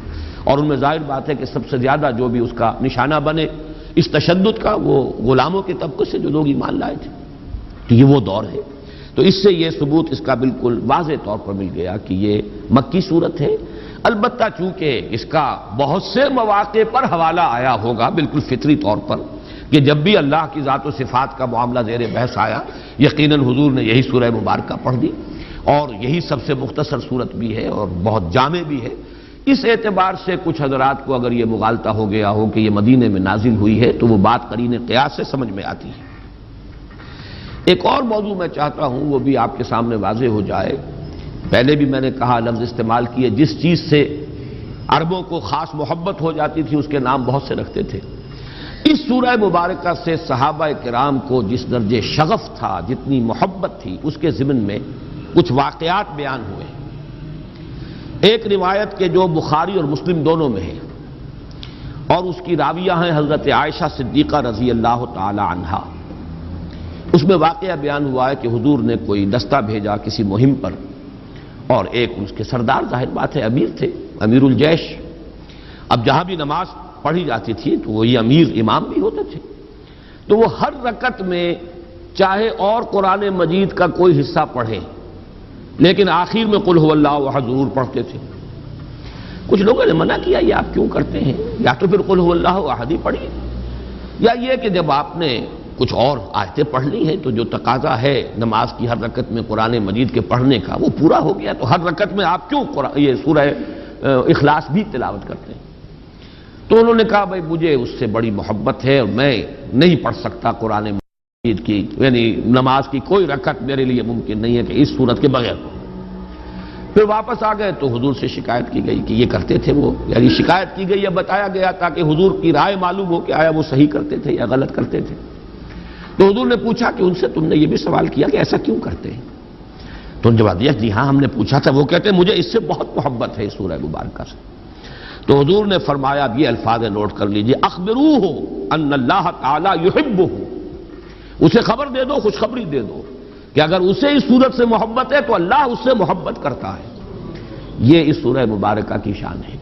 اور ان میں ظاہر بات ہے کہ سب سے زیادہ جو بھی اس کا نشانہ بنے اس تشدد کا، وہ غلاموں کے طبقے سے جو لوگ ایمان لائے تھے، تو یہ وہ دور ہے۔ تو اس سے یہ ثبوت اس کا بالکل واضح طور پر مل گیا کہ یہ مکی صورت ہے، البتہ چونکہ اس کا بہت سے مواقع پر حوالہ آیا ہوگا بالکل فطری طور پر کہ جب بھی اللہ کی ذات و صفات کا معاملہ زیر بحث آیا، یقیناً حضور نے یہی سورہ مبارکہ پڑھ دی، اور یہی سب سے مختصر صورت بھی ہے اور بہت جامع بھی ہے۔ اس اعتبار سے کچھ حضرات کو اگر یہ مغالطہ ہو گیا ہو کہ یہ مدینے میں نازل ہوئی ہے تو وہ بات قرین قیاس سے سمجھ میں آتی ہے۔ ایک اور موضوع میں چاہتا ہوں وہ بھی آپ کے سامنے واضح ہو جائے، پہلے بھی میں نے کہا لفظ استعمال کیے، جس چیز سے عربوں کو خاص محبت ہو جاتی تھی اس کے نام بہت سے رکھتے تھے، اس سورہ مبارکہ سے صحابہ کرام کو جس درجے شغف تھا، جتنی محبت تھی، اس کے ضمن میں کچھ واقعات بیان ہوئے۔ ایک روایت کے جو بخاری اور مسلم دونوں میں ہے اور اس کی راویہ ہیں حضرت عائشہ صدیقہ رضی اللہ تعالی عنہا، اس میں واقعہ بیان ہوا ہے کہ حضور نے کوئی دستہ بھیجا کسی مہم پر، اور ایک اس کے سردار ظاہر بات ہے امیر تھے، امیر الجیش، اب جہاں بھی نماز پڑھی جاتی تھی تو وہی امیر امام بھی ہوتے تھے، تو وہ ہر رکعت میں چاہے اور قرآن مجید کا کوئی حصہ پڑھے لیکن آخر میں قل هو اللہ احد ضرور پڑھتے تھے۔ کچھ لوگوں نے منع کیا یہ آپ کیوں کرتے ہیں، یا تو پھر قل هو اللہ احد ہی پڑھیے، یا یہ کہ جب آپ نے کچھ اور آیتیں پڑھ لی ہیں تو جو تقاضا ہے نماز کی ہر رکعت میں قرآن مجید کے پڑھنے کا وہ پورا ہو گیا، تو ہر رکعت میں آپ کیوں یہ سورہ اخلاص بھی تلاوت کرتے ہیں؟ تو انہوں نے کہا بھائی مجھے اس سے بڑی محبت ہے اور میں نہیں پڑھ سکتا قرآن مجید کی، یعنی نماز کی کوئی رکعت میرے لیے ممکن نہیں ہے کہ اس صورت کے بغیر۔ پھر واپس آ گئے تو حضور سے شکایت کی گئی کہ یہ کرتے تھے وہ، یعنی شکایت کی گئی یا بتایا گیا تاکہ حضور کی رائے معلوم ہو کہ آیا وہ صحیح کرتے تھے یا غلط کرتے تھے۔ تو حضور نے پوچھا کہ ان سے تم نے یہ بھی سوال کیا کہ ایسا کیوں کرتے ہیں؟ تو انہوں نے جواب دیا جی ہاں ہم نے پوچھا تھا، وہ کہتے ہیں مجھے اس سے بہت محبت ہے اس سورہ مبارکہ سے۔ تو حضور نے فرمایا یہ الفاظ نوٹ کر لیجئے، اخبروہ ان اللہ تعالی یحبہ، اسے خبر دے دو، خوشخبری دے دو کہ اگر اسے اس صورت سے محبت ہے تو اللہ اس سے محبت کرتا ہے۔ یہ اس سورہ مبارکہ کی شان ہے۔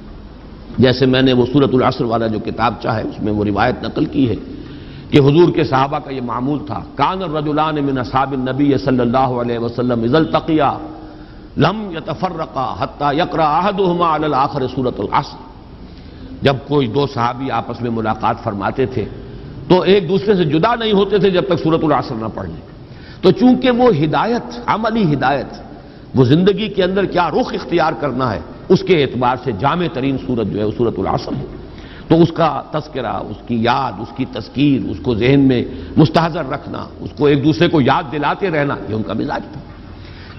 جیسے میں نے وہ سورۃ العصر والا جو کتاب چاہے اس میں وہ روایت نقل کی ہے کہ حضور کے صحابہ کا یہ معمول تھا، کان الرجلان من اصحاب النبی صلی اللہ علیہ وسلم اذا التقیا لم يتفرقا حتى يقرأ احدهما على الاخر سورۃ العصر، جب کوئی دو صحابی آپس میں ملاقات فرماتے تھے تو ایک دوسرے سے جدا نہیں ہوتے تھے جب تک سورۃ العصر نہ پڑھ لیں۔ تو چونکہ وہ ہدایت، عملی ہدایت، وہ زندگی کے اندر کیا رخ اختیار کرنا ہے، اس کے اعتبار سے جامع ترین سورت جو ہے وہ سورۃ العصر ہے۔ تو اس کا تذکرہ، اس کی یاد، اس کی تذکیر، اس کو ذہن میں مستحضر رکھنا، اس کو ایک دوسرے کو یاد دلاتے رہنا، یہ ان کا مزاج تھا۔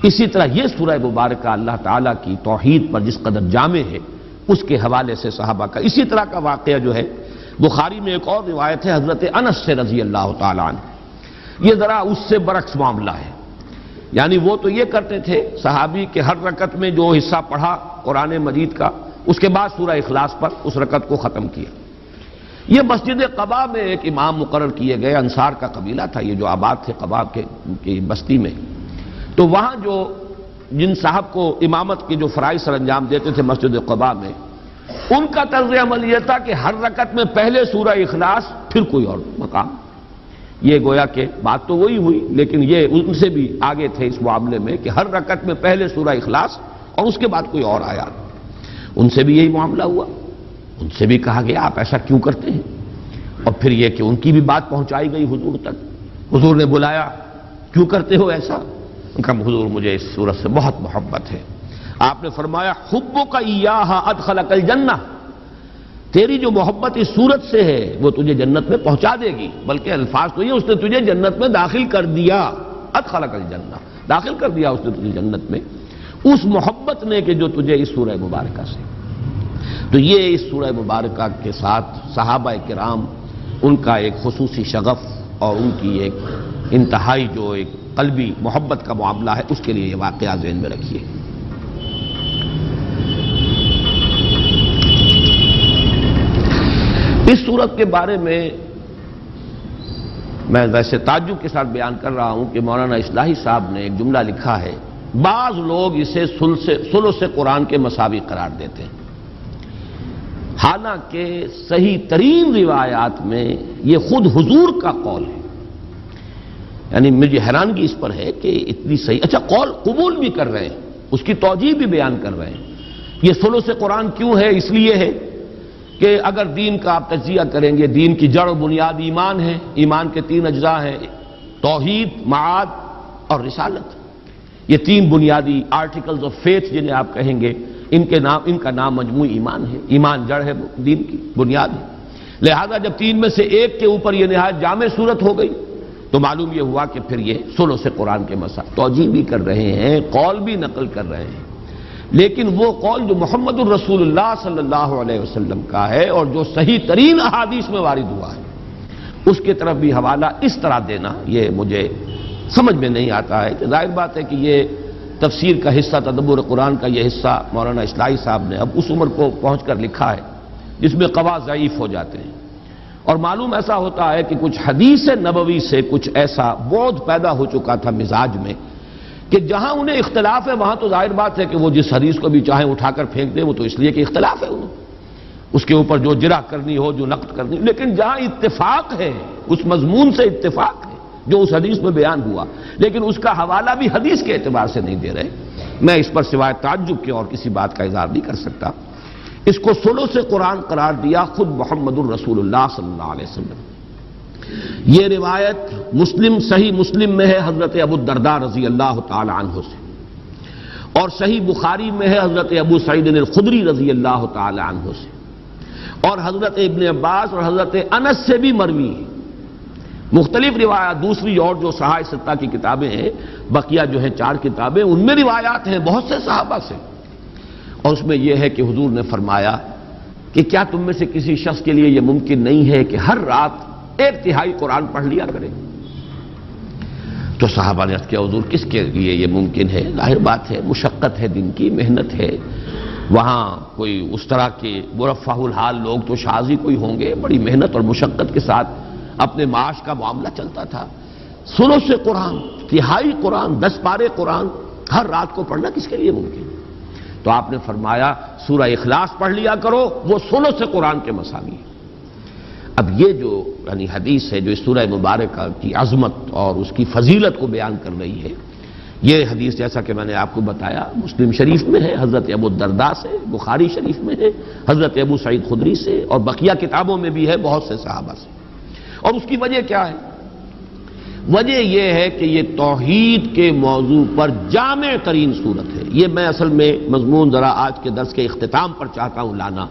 اسی طرح یہ سورہ مبارکہ اللہ تعالیٰ کی توحید پر جس قدر جامع ہے، اس کے حوالے سے صحابہ کا اسی طرح کا واقعہ جو ہے، بخاری میں ایک اور روایت ہے حضرت انس سے رضی اللہ تعالیٰ عنہ، یہ ذرا اس سے برعکس معاملہ ہے۔ یعنی وہ تو یہ کرتے تھے صحابی کہ ہر رکعت میں جو حصہ پڑھا قرآن مجید کا، اس کے بعد سورہ اخلاص پر اس رکعت کو ختم کیا۔ یہ مسجد قباء میں ایک امام مقرر کیے گئے، انصار کا قبیلہ تھا یہ جو آباد تھے قباء کی بستی میں، تو وہاں جو جن صاحب کو امامت کے جو فرائض سر انجام دیتے تھے مسجد قباء میں، ان کا طرز عمل یہ تھا کہ ہر رکعت میں پہلے سورہ اخلاص پھر کوئی اور مقام۔ یہ گویا کہ بات تو وہی ہوئی، لیکن یہ ان سے بھی آگے تھے اس معاملے میں کہ ہر رکعت میں پہلے سورہ اخلاص اور اس کے بعد کوئی اور آیات۔ ان سے بھی یہی معاملہ ہوا، ان سے بھی کہا گیا آپ ایسا کیوں کرتے ہیں، اور پھر یہ کہ ان کی بھی بات پہنچائی گئی حضور تک۔ حضور نے بلایا، کیوں کرتے ہو ایسا؟ ان کا حضور مجھے اس صورت سے بہت محبت ہے۔ آپ نے فرمایا حبک ایہا ادخلک الجنہ، تیری جو محبت اس صورت سے ہے وہ تجھے جنت میں پہنچا دے گی، بلکہ الفاظ تو یہ اس نے تجھے جنت میں داخل کر دیا، ادخلک الجنہ، داخل کر دیا اس نے تجھے جنت میں، اس محبت نے کہ جو تجھے اس سورہ مبارکہ سے۔ تو یہ اس سورہ مبارکہ کے ساتھ صحابہ کرام ان کا ایک خصوصی شغف اور ان کی ایک انتہائی جو ایک قلبی محبت کا معاملہ ہے، اس کے لیے یہ واقعہ ذہن میں رکھیے۔ اس صورت کے بارے میں میں ویسے تعجب کے ساتھ بیان کر رہا ہوں کہ مولانا اصلاحی صاحب نے ایک جملہ لکھا ہے، بعض لوگ اسے ثلث قرآن کے مساوی قرار دیتے ہیں، حالانکہ صحیح ترین روایات میں یہ خود حضور کا قول ہے۔ یعنی مجھے حیرانگی اس پر ہے کہ اتنی صحیح، اچھا قول قبول بھی کر رہے ہیں، اس کی توجیہ بھی بیان کر رہے ہیں۔ یہ ثلث قرآن کیوں ہے؟ اس لیے ہے کہ اگر دین کا آپ تجزیہ کریں گے، دین کی جڑ و بنیاد ایمان ہے، ایمان کے 3 اجزاء ہیں، توحید، معاد اور رسالت۔ یہ 3 بنیادی آرٹیکلز آف فیتھ جنہیں آپ کہیں گے، ان کا نام مجموعی ایمان ہے۔ ایمان جڑ ہے، دین کی بنیاد ہے۔ لہذا جب 3 میں سے ایک کے اوپر یہ نہایت جامع صورت ہو گئی تو معلوم یہ ہوا کہ پھر یہ ثلث قرآن کے مسائل توجیہ بھی کر رہے ہیں، قول بھی نقل کر رہے ہیں، لیکن وہ قول جو محمد الرسول اللہ صلی اللہ علیہ وسلم کا ہے اور جو صحیح ترین احادیث میں وارد ہوا ہے، اس کی طرف بھی حوالہ اس طرح دینا یہ مجھے سمجھ میں نہیں آتا ہے۔ کہ ظاہر بات ہے کہ یہ تفسیر کا حصہ، تدبر قرآن کا یہ حصہ مولانا اصلاحی صاحب نے اب اس عمر کو پہنچ کر لکھا ہے جس میں قوا ضعیف ہو جاتے ہیں، اور معلوم ایسا ہوتا ہے کہ کچھ حدیث نبوی سے کچھ ایسا بعد پیدا ہو چکا تھا مزاج میں کہ جہاں انہیں اختلاف ہے وہاں تو ظاہر بات ہے کہ وہ جس حدیث کو بھی چاہیں اٹھا کر پھینک دیں، وہ تو اس لیے کہ اختلاف ہے انہیں، اس کے اوپر جو جرح کرنی ہو، جو نقد کرنی ہو، لیکن جہاں اتفاق ہے، اس مضمون سے اتفاق ہے جو اس حدیث میں بیان ہوا، لیکن اس کا حوالہ بھی حدیث کے اعتبار سے نہیں دے رہے، میں اس پر سوائے تعجب کے اور کسی بات کا اظہار نہیں کر سکتا۔ اس کو ثلث قرآن قرار دیا خود محمد الرسول اللہ صلی اللہ علیہ وسلم۔ یہ روایت صحیح مسلم میں ہے حضرت ابو الدرداء رضی اللہ تعالی عنہ سے، اور صحیح بخاری میں ہے حضرت ابو سعید الخدری رضی اللہ تعالی عنہ سے، اور حضرت ابن عباس اور حضرت انس سے بھی مروی ہے۔ مختلف روایات دوسری اور جو صحاح ستہ کی کتابیں ہیں، بقیہ جو ہیں 4 کتابیں، ان میں روایات ہیں بہت سے صحابہ سے، اور اس میں یہ ہے کہ حضور نے فرمایا کہ کیا تم میں سے کسی شخص کے لیے یہ ممکن نہیں ہے کہ ہر رات 1/3 قرآن پڑھ لیا کرے؟ تو صحابہ نے عرض کیا حضور کس کے لیے یہ ممکن ہے؟ ظاہر بات ہے مشقت ہے، دن کی محنت ہے، وہاں کوئی اس طرح کے مرفہ الحال لوگ تو شاذ ہی کوئی ہوں گے، بڑی محنت اور مشقت کے ساتھ اپنے معاش کا معاملہ چلتا تھا۔ ثلث قرآن، 1/3 قرآن، 10 پارے قرآن ہر رات کو پڑھنا کس کے لیے ممکن؟ تو آپ نے فرمایا سورہ اخلاص پڑھ لیا کرو، وہ ثلث قرآن کے مساوی ہے۔ اب یہ جو یعنی حدیث ہے جو اس سورہ مبارکہ کی عظمت اور اس کی فضیلت کو بیان کر رہی ہے، یہ حدیث جیسا کہ میں نے آپ کو بتایا مسلم شریف میں ہے حضرت ابو الدرداء سے، بخاری شریف میں ہے حضرت ابو سعید خدری سے، اور بقیہ کتابوں میں بھی ہے بہت سے صحابہ سے۔ اور اس کی وجہ کیا ہے؟ وجہ یہ ہے کہ یہ توحید کے موضوع پر جامع ترین صورت ہے۔ یہ میں اصل میں مضمون ذرا آج کے درس کے اختتام پر چاہتا ہوں لانا،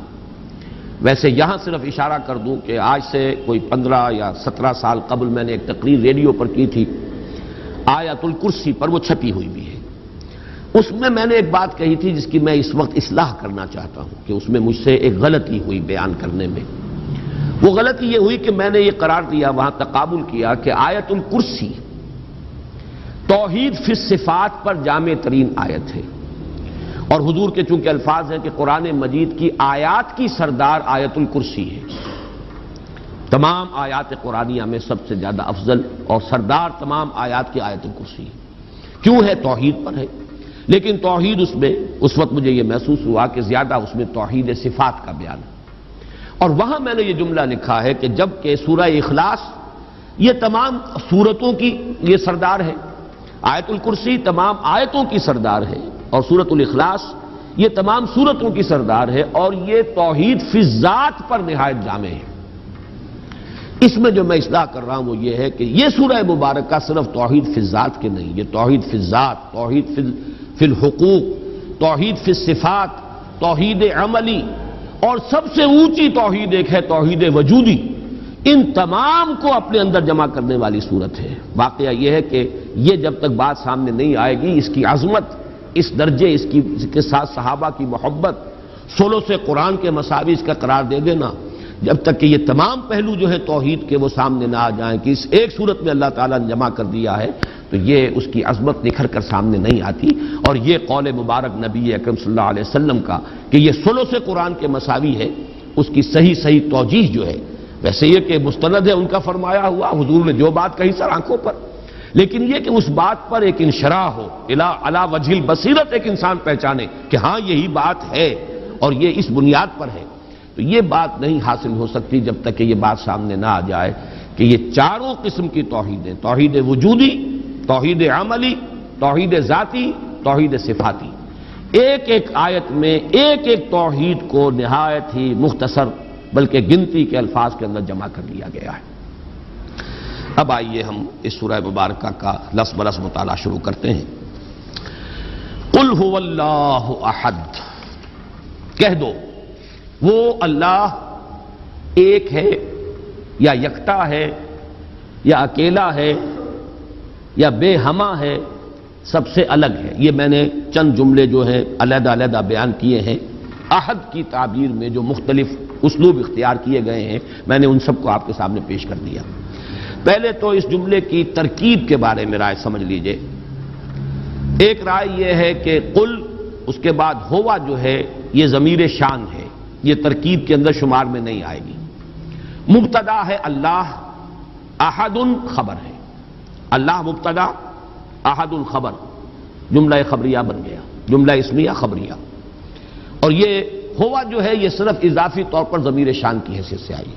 ویسے یہاں صرف اشارہ کر دوں کہ آج سے کوئی 15 یا 17 سال قبل میں نے ایک تقریر ریڈیو پر کی تھی آیت الکرسی پر، وہ چھپی ہوئی بھی ہے۔ اس میں نے ایک بات کہی تھی جس کی میں اس وقت اصلاح کرنا چاہتا ہوں کہ اس میں مجھ سے ایک غلطی ہوئی بیان کرنے میں۔ وہ غلطی یہ ہوئی کہ میں نے یہ قرار دیا، وہاں تقابل کیا کہ آیت الکرسی توحید فی الصفات پر جامع ترین آیت ہے، اور حضور کے چونکہ الفاظ ہیں کہ قرآن مجید کی آیات کی سردار آیت الکرسی ہے، تمام آیات قرآنیہ میں سب سے زیادہ افضل اور سردار تمام آیات کی آیت الکرسی ہے۔ کیوں ہے؟ توحید پر ہے، لیکن توحید اس میں اس وقت مجھے یہ محسوس ہوا کہ زیادہ اس میں توحید صفات کا بیان ہے، اور وہاں میں نے یہ جملہ لکھا ہے کہ جب کہ سورہ اخلاص یہ تمام سورتوں کی یہ سردار ہے، آیت الکرسی تمام آیتوں کی سردار ہے، اور سورۃ الاخلاص یہ تمام سورتوں کی سردار ہے، اور یہ توحید فی الذات پر نہایت جامع ہے۔ اس میں جو میں اصلاح کر رہا ہوں وہ یہ ہے کہ یہ سورہ مبارکہ صرف توحید فی الذات کے نہیں، یہ توحید فی الذات، توحید فی الحقوق، توحید فی الصفات، توحید عملی، اور سب سے اونچی توحید ایک ہے توحید وجودی، ان تمام کو اپنے اندر جمع کرنے والی صورت ہے۔ واقعہ یہ ہے کہ یہ جب تک بات سامنے نہیں آئے گی، اس کی عظمت، اس درجے، اس کے ساتھ صحابہ کی محبت، ثلث قرآن کے مساوی اس کا قرار دے دینا، جب تک کہ یہ تمام پہلو جو ہے توحید کے وہ سامنے نہ آ جائیں کہ اس ایک صورت میں اللہ تعالیٰ نے جمع کر دیا ہے، تو یہ اس کی عظمت نکھر کر سامنے نہیں آتی۔ اور یہ قول مبارک نبی اکرم صلی اللہ علیہ وسلم کا کہ یہ ثلث قرآن کے مساوی ہے، اس کی صحیح توجیہ جو ہے، ویسے یہ کہ مستند ہے ان کا فرمایا ہوا، حضور نے جو بات کہی سر آنکھوں پر، لیکن یہ کہ اس بات پر ایک انشراح ہو، علی وجہ البصیرت ایک انسان پہچانے کہ ہاں یہی بات ہے اور یہ اس بنیاد پر ہے، تو یہ بات نہیں حاصل ہو سکتی جب تک کہ یہ بات سامنے نہ آ جائے کہ یہ چاروں قسم کی توحیدیں، توحید وجودی، توحید عملی، توحید ذاتی، توحید صفاتی، ایک ایک آیت میں ایک ایک توحید کو نہایت ہی مختصر بلکہ گنتی کے الفاظ کے اندر جمع کر لیا گیا ہے۔ اب آئیے ہم اس سورہ مبارکہ کا لفظ بلفظ مطالعہ شروع کرتے ہیں۔ قل هو اللہ احد، کہہ دو وہ اللہ ایک ہے یا یکتا ہے یا اکیلا ہے یا بے ہمہ ہے، سب سے الگ ہے۔ یہ میں نے چند جملے جو ہیں علیحدہ علیحدہ بیان کیے ہیں، احد کی تعبیر میں جو مختلف اسلوب اختیار کیے گئے ہیں میں نے ان سب کو آپ کے سامنے پیش کر دیا۔ پہلے تو اس جملے کی ترکیب کے بارے میں رائے سمجھ لیجئے۔ ایک رائے یہ ہے کہ قل، اس کے بعد ہوا جو ہے یہ ضمیر شان ہے، یہ ترکیب کے اندر شمار میں نہیں آئے گی۔ مبتدا ہے اللہ، احد خبر ہے، اللہ مبتدا، احد خبر، جملہ خبریہ بن گیا، جملہ اسمیہ خبریہ۔ اور یہ ہوا جو ہے یہ صرف اضافی طور پر ضمیر شان کی حیثیت سے آئی۔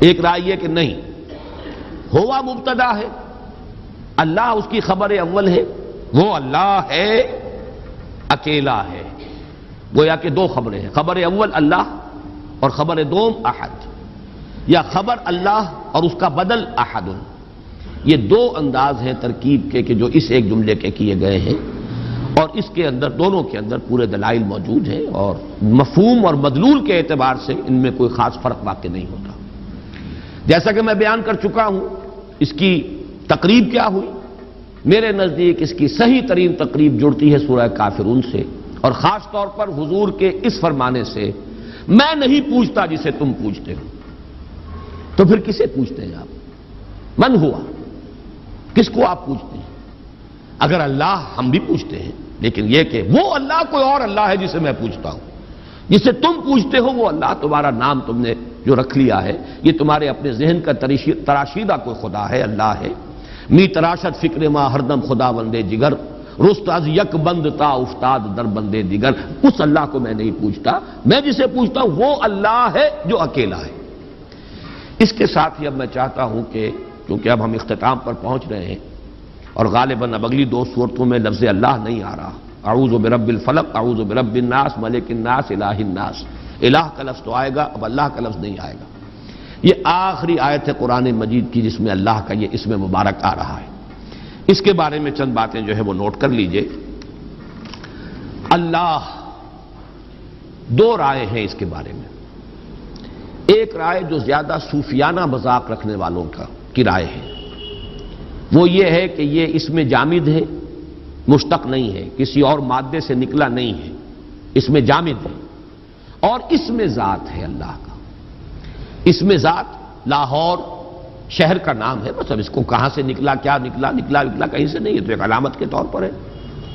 ایک رائے یہ کہ نہیں، ہوا مبتدا ہے، اللہ اس کی خبر اول ہے، وہ اللہ ہے، اکیلا ہے، گویا کہ دو خبریں ہیں، خبر اول اللہ اور خبر دوم احد، یا خبر اللہ اور اس کا بدل احد۔ یہ دو انداز ہیں ترکیب کے کہ جو اس ایک جملے کے کیے گئے ہیں، اور اس کے اندر دونوں کے اندر پورے دلائل موجود ہیں، اور مفہوم اور مدلول کے اعتبار سے ان میں کوئی خاص فرق واقع نہیں ہوتا۔ جیسا کہ میں بیان کر چکا ہوں، اس کی تقریب کیا ہوئی؟ میرے نزدیک اس کی صحیح ترین تقریب جڑتی ہے سورہ کافرون سے، اور خاص طور پر حضور کے اس فرمانے سے، میں نہیں پوچھتا جسے تم پوچھتے ہو۔ تو پھر کسے پوچھتے ہیں آپ؟ من ہوا، کس کو آپ پوچھتے ہیں؟ اگر اللہ ہم بھی پوچھتے ہیں، لیکن یہ کہ وہ اللہ کوئی اور اللہ ہے جسے میں پوچھتا ہوں، جسے تم پوچھتے ہو وہ اللہ، تمہارا نام تم نے جو رکھ لیا ہے، یہ تمہارے اپنے ذہن کا تراشیدہ کوئی خدا ہے، اللہ ہے۔ می تراشت فکر ما ہردم خدا بندے جگر، رست از یک بند تا افتاد در بندے دیگر، اس اللہ کو میں نہیں پوچھتا، میں جسے پوچھتا ہوں وہ اللہ ہے جو اکیلا ہے۔ اس کے ساتھ ہی اب میں چاہتا ہوں کہ کیونکہ اب ہم اختتام پر پہنچ رہے ہیں، اور غالباً اب اگلی دو صورتوں میں لفظ اللہ نہیں آ رہا، اعوذ برب الفلق، اعوذ برب الناس، ملک الناس، الہ الناس، الہ کا لفظ تو آئے گا، اب اللہ کا لفظ نہیں آئے گا۔ یہ آخری آیت ہے قرآن مجید کی جس میں اللہ کا یہ اسم مبارک آ رہا ہے۔ اس کے بارے میں چند باتیں جو ہے وہ نوٹ کر لیجئے۔ اللہ، دو رائے ہیں اس کے بارے میں۔ ایک رائے جو زیادہ صوفیانہ مذاق رکھنے والوں کی رائے ہے، وہ یہ ہے کہ یہ اس میں جامد ہے، مشتق نہیں ہے، کسی اور مادے سے نکلا نہیں ہے، اس میں جامد ہے، اور اس میں ذات ہے اللہ کا۔ اس میں ذات لاہور شہر کا نام ہے، مطلب اس کو کہاں سے نکلا، کیا نکلا کہیں سے نہیں ہے، تو ایک علامت کے طور پر ہے،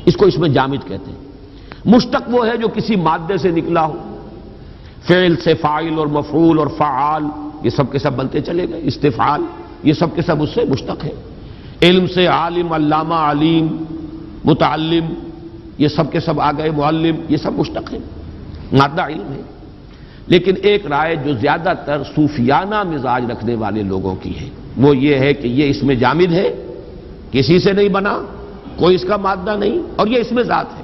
اس کو اس میں جامد کہتے ہیں۔ مشتق وہ ہے جو کسی مادے سے نکلا ہو، فعل سے فاعل اور مفعول اور فعال یہ سب کے سب بنتے چلے گئے، استفعال یہ سب کے سب اس سے مشتق ہے۔ علم سے عالم، علامہ، علیم، متعلم یہ سب کے سب آ گئے، معلم یہ سب مشتق ہے، مادہ علم ہے۔ لیکن ایک رائے جو زیادہ تر صوفیانہ مزاج رکھنے والے لوگوں کی ہے، وہ یہ ہے کہ یہ اس میں جامد ہے، کسی سے نہیں بنا، کوئی اس کا مادہ نہیں، اور یہ اس میں ذات ہے۔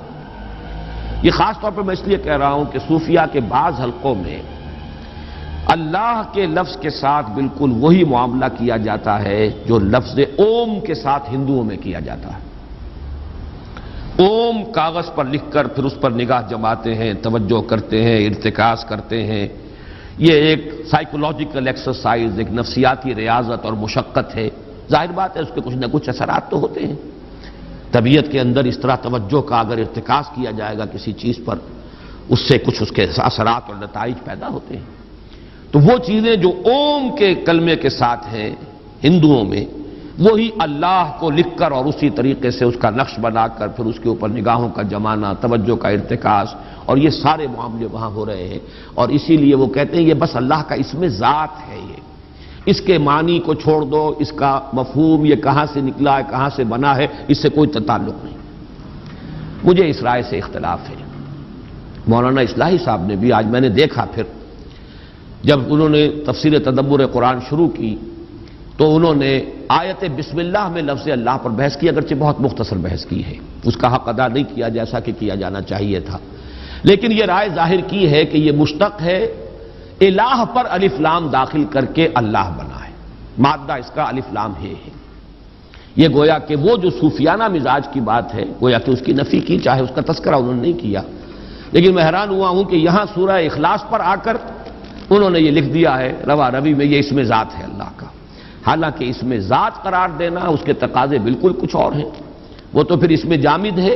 یہ خاص طور پر میں اس لیے کہہ رہا ہوں کہ صوفیہ کے بعض حلقوں میں اللہ کے لفظ کے ساتھ بالکل وہی معاملہ کیا جاتا ہے جو لفظ اوم کے ساتھ ہندوؤں میں کیا جاتا ہے۔ اوم کاغذ پر لکھ کر پھر اس پر نگاہ جماتے ہیں، توجہ کرتے ہیں، ارتکاز کرتے ہیں۔ یہ ایک سائیکولوجیکل ایکسرسائز، ایک نفسیاتی ریاضت اور مشقت ہے۔ ظاہر بات ہے اس کے کچھ نہ کچھ اثرات تو ہوتے ہیں۔ طبیعت کے اندر اس طرح توجہ کا اگر ارتکاز کیا جائے گا کسی چیز پر، اس سے کچھ اس کے اثرات اور نتائج پیدا ہوتے ہیں۔ تو وہ چیزیں جو اوم کے کلمے کے ساتھ ہیں ہندوؤں میں، وہی اللہ کو لکھ کر اور اسی طریقے سے اس کا نقش بنا کر پھر اس کے اوپر نگاہوں کا جمانا، توجہ کا ارتکاز، اور یہ سارے معاملے وہاں ہو رہے ہیں۔ اور اسی لیے وہ کہتے ہیں یہ بس اللہ کا اس میں ذات ہے، یہ اس کے معنی کو چھوڑ دو، اس کا مفہوم یہ کہاں سے نکلا ہے، کہاں سے بنا ہے، اس سے کوئی تعلق نہیں۔ مجھے اس رائے سے اختلاف ہے۔ مولانا اصلاحی صاحب نے بھی، آج میں نے دیکھا پھر جب انہوں نے تفسیر تدبر قرآن شروع کی تو انہوں نے آیت بسم اللہ میں لفظ اللہ پر بحث کی، اگرچہ بہت مختصر بحث کی ہے، اس کا حق ادا نہیں کیا جیسا کہ کیا جانا چاہیے تھا، لیکن یہ رائے ظاہر کی ہے کہ یہ مشتق ہے، الہ پر الف لام داخل کر کے اللہ بنا ہے، مادہ اس کا الف لام ہے۔ یہ گویا کہ وہ جو صوفیانہ مزاج کی بات ہے، گویا کہ اس کی نفی کی، چاہے اس کا تذکرہ انہوں نے نہیں کیا، لیکن میں حیران ہوا ہوں کہ یہاں سورہ اخلاص پر آ کر انہوں نے یہ لکھ دیا ہے روا روی میں، یہ اس میں ذات ہے اللہ کا۔ حالانکہ اس میں ذات قرار دینا اس کے تقاضے بالکل کچھ اور ہیں، وہ تو پھر اس میں جامد ہے،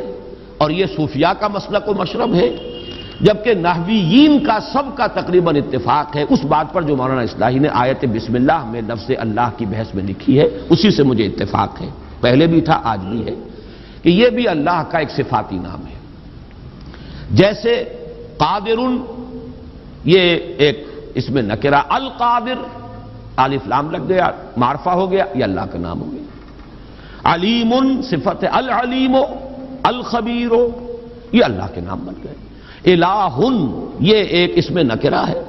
اور یہ صوفیاء کا مسلک و مشرب ہے، جبکہ نحویین کا سب کا تقریباً اتفاق ہے اس بات پر جو مولانا اصلاحی نے آیت بسم اللہ میں لفظ اللہ کی بحث میں لکھی ہے، اسی سے مجھے اتفاق ہے، پہلے بھی تھا آج بھی ہے، کہ یہ بھی اللہ کا ایک صفاتی نام ہے۔ جیسے قادر، یہ ایک اس میں نکرہ، القادر الف لام لگ گیا، معرفہ ہو گیا، یہ اللہ کا نام ہو گیا۔ علیم صفت ہے، العلیم، الخبیر یہ اللہ کے نام بن گئے۔ الہ یہ ایک اس میں نکرہ ہے،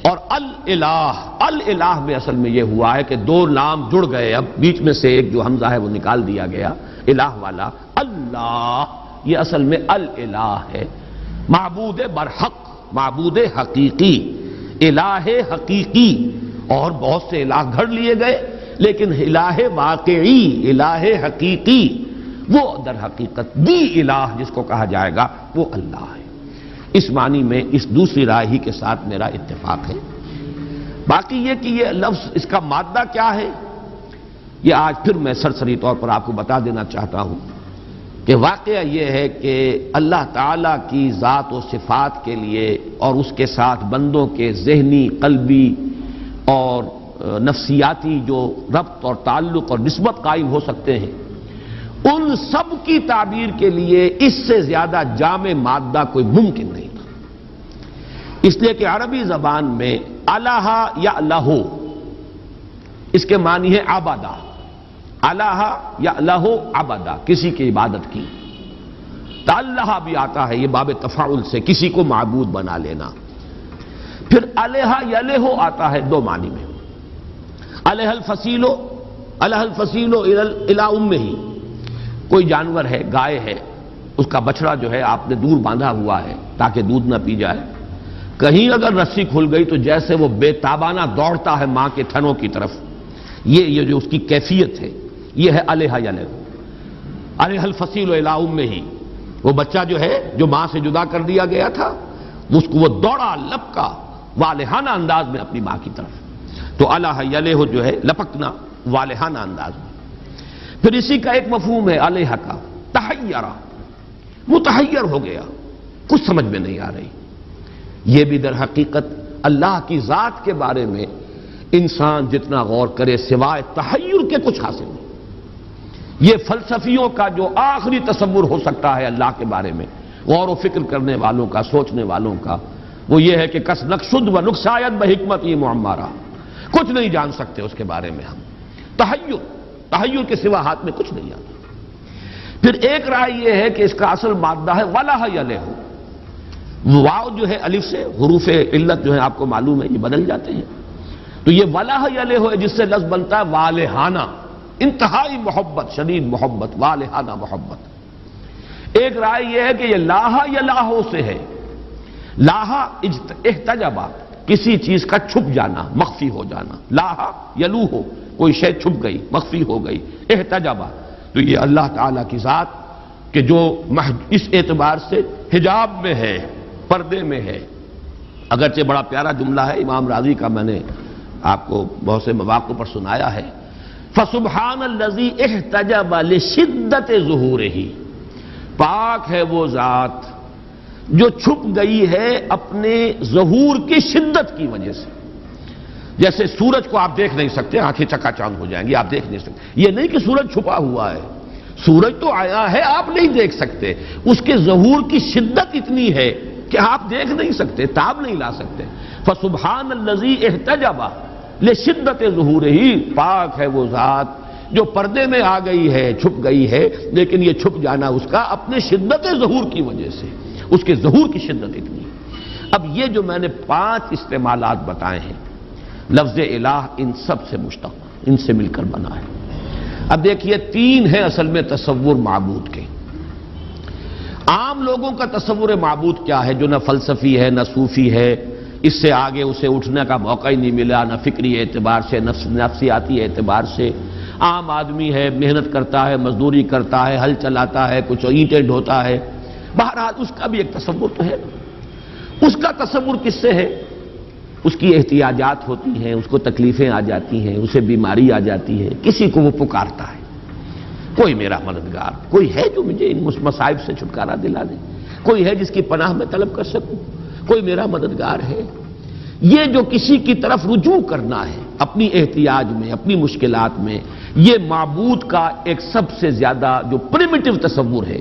اور الالہ میں اصل میں یہ ہوا ہے کہ دو نام جڑ گئے، اب بیچ میں سے ایک جو حمزہ ہے وہ نکال دیا گیا، الہ والا اللہ، یہ اصل میں الالہ ہے، معبود برحق، معبود حقیقی، الہ حقیقی، اور بہت سے الہ گھڑ لیے گئے، لیکن الہ واقعی، الہ حقیقی، وہ در حقیقت دی الہ جس کو کہا جائے گا وہ اللہ ہے۔ اس معنی میں اس دوسری رائے ہی کے ساتھ میرا اتفاق ہے۔ باقی یہ کہ یہ لفظ اس کا مادہ کیا ہے، یہ آج پھر میں سرسری طور پر آپ کو بتا دینا چاہتا ہوں کہ واقعہ یہ ہے کہ اللہ تعالیٰ کی ذات و صفات کے لیے اور اس کے ساتھ بندوں کے ذہنی، قلبی اور نفسیاتی جو ربط اور تعلق اور نسبت قائم ہو سکتے ہیں، ان سب کی تعبیر کے لیے اس سے زیادہ جامع مادہ کوئی ممکن نہیں تھا، اس لیے کہ عربی زبان میں الہ یا لہو اس کے معنی ہے عبادہ، الہ یا لہو عبادہ، کسی کی عبادت کی۔ تعلہ بھی آتا ہے یہ باب تفاعل سے، کسی کو معبود بنا لینا۔ پھر الہ یلہ آتا ہے دو معنی میں، الہ الفصیل الی امہ، کوئی جانور ہے، گائے ہے، اس کا بچڑا جو ہے آپ نے دور باندھا ہوا ہے تاکہ دودھ نہ پی جائے، کہیں اگر رسی کھل گئی تو جیسے وہ بے تابانہ دوڑتا ہے ماں کے تھنوں کی طرف، یہ جو اس کی کیفیت ہے، یہ ہے الہ یلہ، الہ الفصیل الی امہ، وہ بچہ جو ہے جو ماں سے جدا کر دیا گیا تھا، اس کو وہ دوڑا، لپکا، والہانہ انداز میں اپنی ماں کی طرف. تو الہ یلہ جو ہے لپکنا والہانہ انداز میں. پھر اسی کا ایک مفہوم ہے علیہ کا تحیرہ، متحیر ہو گیا، کچھ سمجھ میں نہیں آ رہی. یہ بھی در حقیقت اللہ کی ذات کے بارے میں انسان جتنا غور کرے سوائے تحیر کے کچھ حاصل نہیں. یہ فلسفیوں کا جو آخری تصور ہو سکتا ہے اللہ کے بارے میں، غور و فکر کرنے والوں کا، سوچنے والوں کا، وہ یہ ہے کہ کس نقشد و نقشایت بحکمت یہ معمارہ، کچھ نہیں جان سکتے اس کے بارے میں ہم. تحیر کے سوا ہاتھ میں کچھ نہیں آتا. پھر ایک رائے یہ ہے کہ اس کا اصل مادہ ہے والہ یلہ. واو جو ہے الف سے، حروف علت جو ہے آپ کو معلوم ہے یہ بدل جاتے ہیں، تو یہ والہ یلہ ہے جس سے لفظ بنتا ہے والہانہ، انتہائی محبت، شدید محبت، والہانہ محبت. ایک رائے یہ ہے کہ یہ لاہا یا لاہو سے ہے. لاہا احتجبا، کسی چیز کا چھپ جانا، مخفی ہو جانا. لاہا یلوہو، کوئی شے چھپ گئی، مخفی ہو گئی. احتجبا، تو یہ اللہ تعالیٰ کی ذات کہ جو اس اعتبار سے حجاب میں ہے، پردے میں ہے. اگرچہ بڑا پیارا جملہ ہے امام راضی کا، میں نے آپ کو بہت سے مواقع پر سنایا ہے. فسبحان الذی احتجب لشدت ظہورہ، پاک ہے وہ ذات جو چھپ گئی ہے اپنے ظہور کی شدت کی وجہ سے. جیسے سورج کو آپ دیکھ نہیں سکتے، آنکھیں چکا چاند ہو جائیں گی، آپ دیکھ نہیں سکتے. یہ نہیں کہ سورج چھپا ہوا ہے، سورج تو آیا ہے، آپ نہیں دیکھ سکتے. اس کے ظہور کی شدت اتنی ہے کہ آپ دیکھ نہیں سکتے، تاب نہیں لا سکتے. فسبحان الذی احتجب لشدت ظہورہ، پاک ہے وہ ذات جو پردے میں آ گئی ہے، چھپ گئی ہے، لیکن یہ چھپ جانا اس کا اپنے شدت ظہور کی وجہ سے، اس کے ظہور کی شدت اتنی. اب یہ جو میں نے 5 استعمالات بتائے ہیں، لفظ الہ ان سب سے مشتق، ان سے مل کر بنا ہے. اب دیکھیے 3 ہیں اصل میں تصور معبود کے. عام لوگوں کا تصور معبود کیا ہے جو نہ فلسفی ہے نہ صوفی ہے، اس سے آگے اسے اٹھنے کا موقع ہی نہیں ملا، نہ فکری اعتبار سے، نفسیاتی اعتبار سے. عام آدمی ہے، محنت کرتا ہے، مزدوری کرتا ہے، ہل چلاتا ہے، کچھ اینٹیں ڈھوتا ہے. بہرحال اس کا بھی ایک تصور تو ہے. اس کا تصور کس سے ہے؟ اس کی احتیاجات ہوتی ہیں، اس کو تکلیفیں آ جاتی ہیں، اسے بیماری آ جاتی ہے، کسی کو وہ پکارتا ہے، کوئی میرا مددگار، کوئی ہے جو مجھے ان مصائب سے چھٹکارا دلا دے، کوئی ہے جس کی پناہ میں طلب کر سکوں، کوئی میرا مددگار ہے. یہ جو کسی کی طرف رجوع کرنا ہے اپنی احتیاج میں، اپنی مشکلات میں، یہ معبود کا ایک سب سے زیادہ جو پریمیٹو تصور ہے.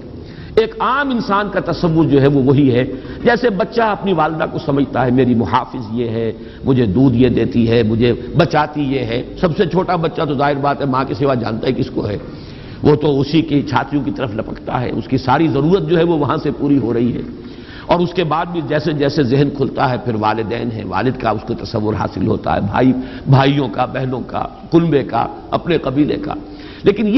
ایک عام انسان کا تصور جو ہے وہ وہی ہے جیسے بچہ اپنی والدہ کو سمجھتا ہے میری محافظ یہ ہے، مجھے دودھ یہ دیتی ہے، مجھے بچاتی یہ ہے. سب سے چھوٹا بچہ تو ظاہر بات ہے ماں کے سوا جانتا ہے کس کو ہے، وہ تو اسی کی چھاتیوں کی طرف لپکتا ہے، اس کی ساری ضرورت جو ہے وہ وہاں سے پوری ہو رہی ہے. اور اس کے بعد بھی جیسے جیسے ذہن کھلتا ہے پھر والدین ہیں، والد کا اس کو تصور حاصل ہوتا ہے، بھائیوں کا، بہنوں کا، کنبے کا، اپنے قبیلے کا. لیکن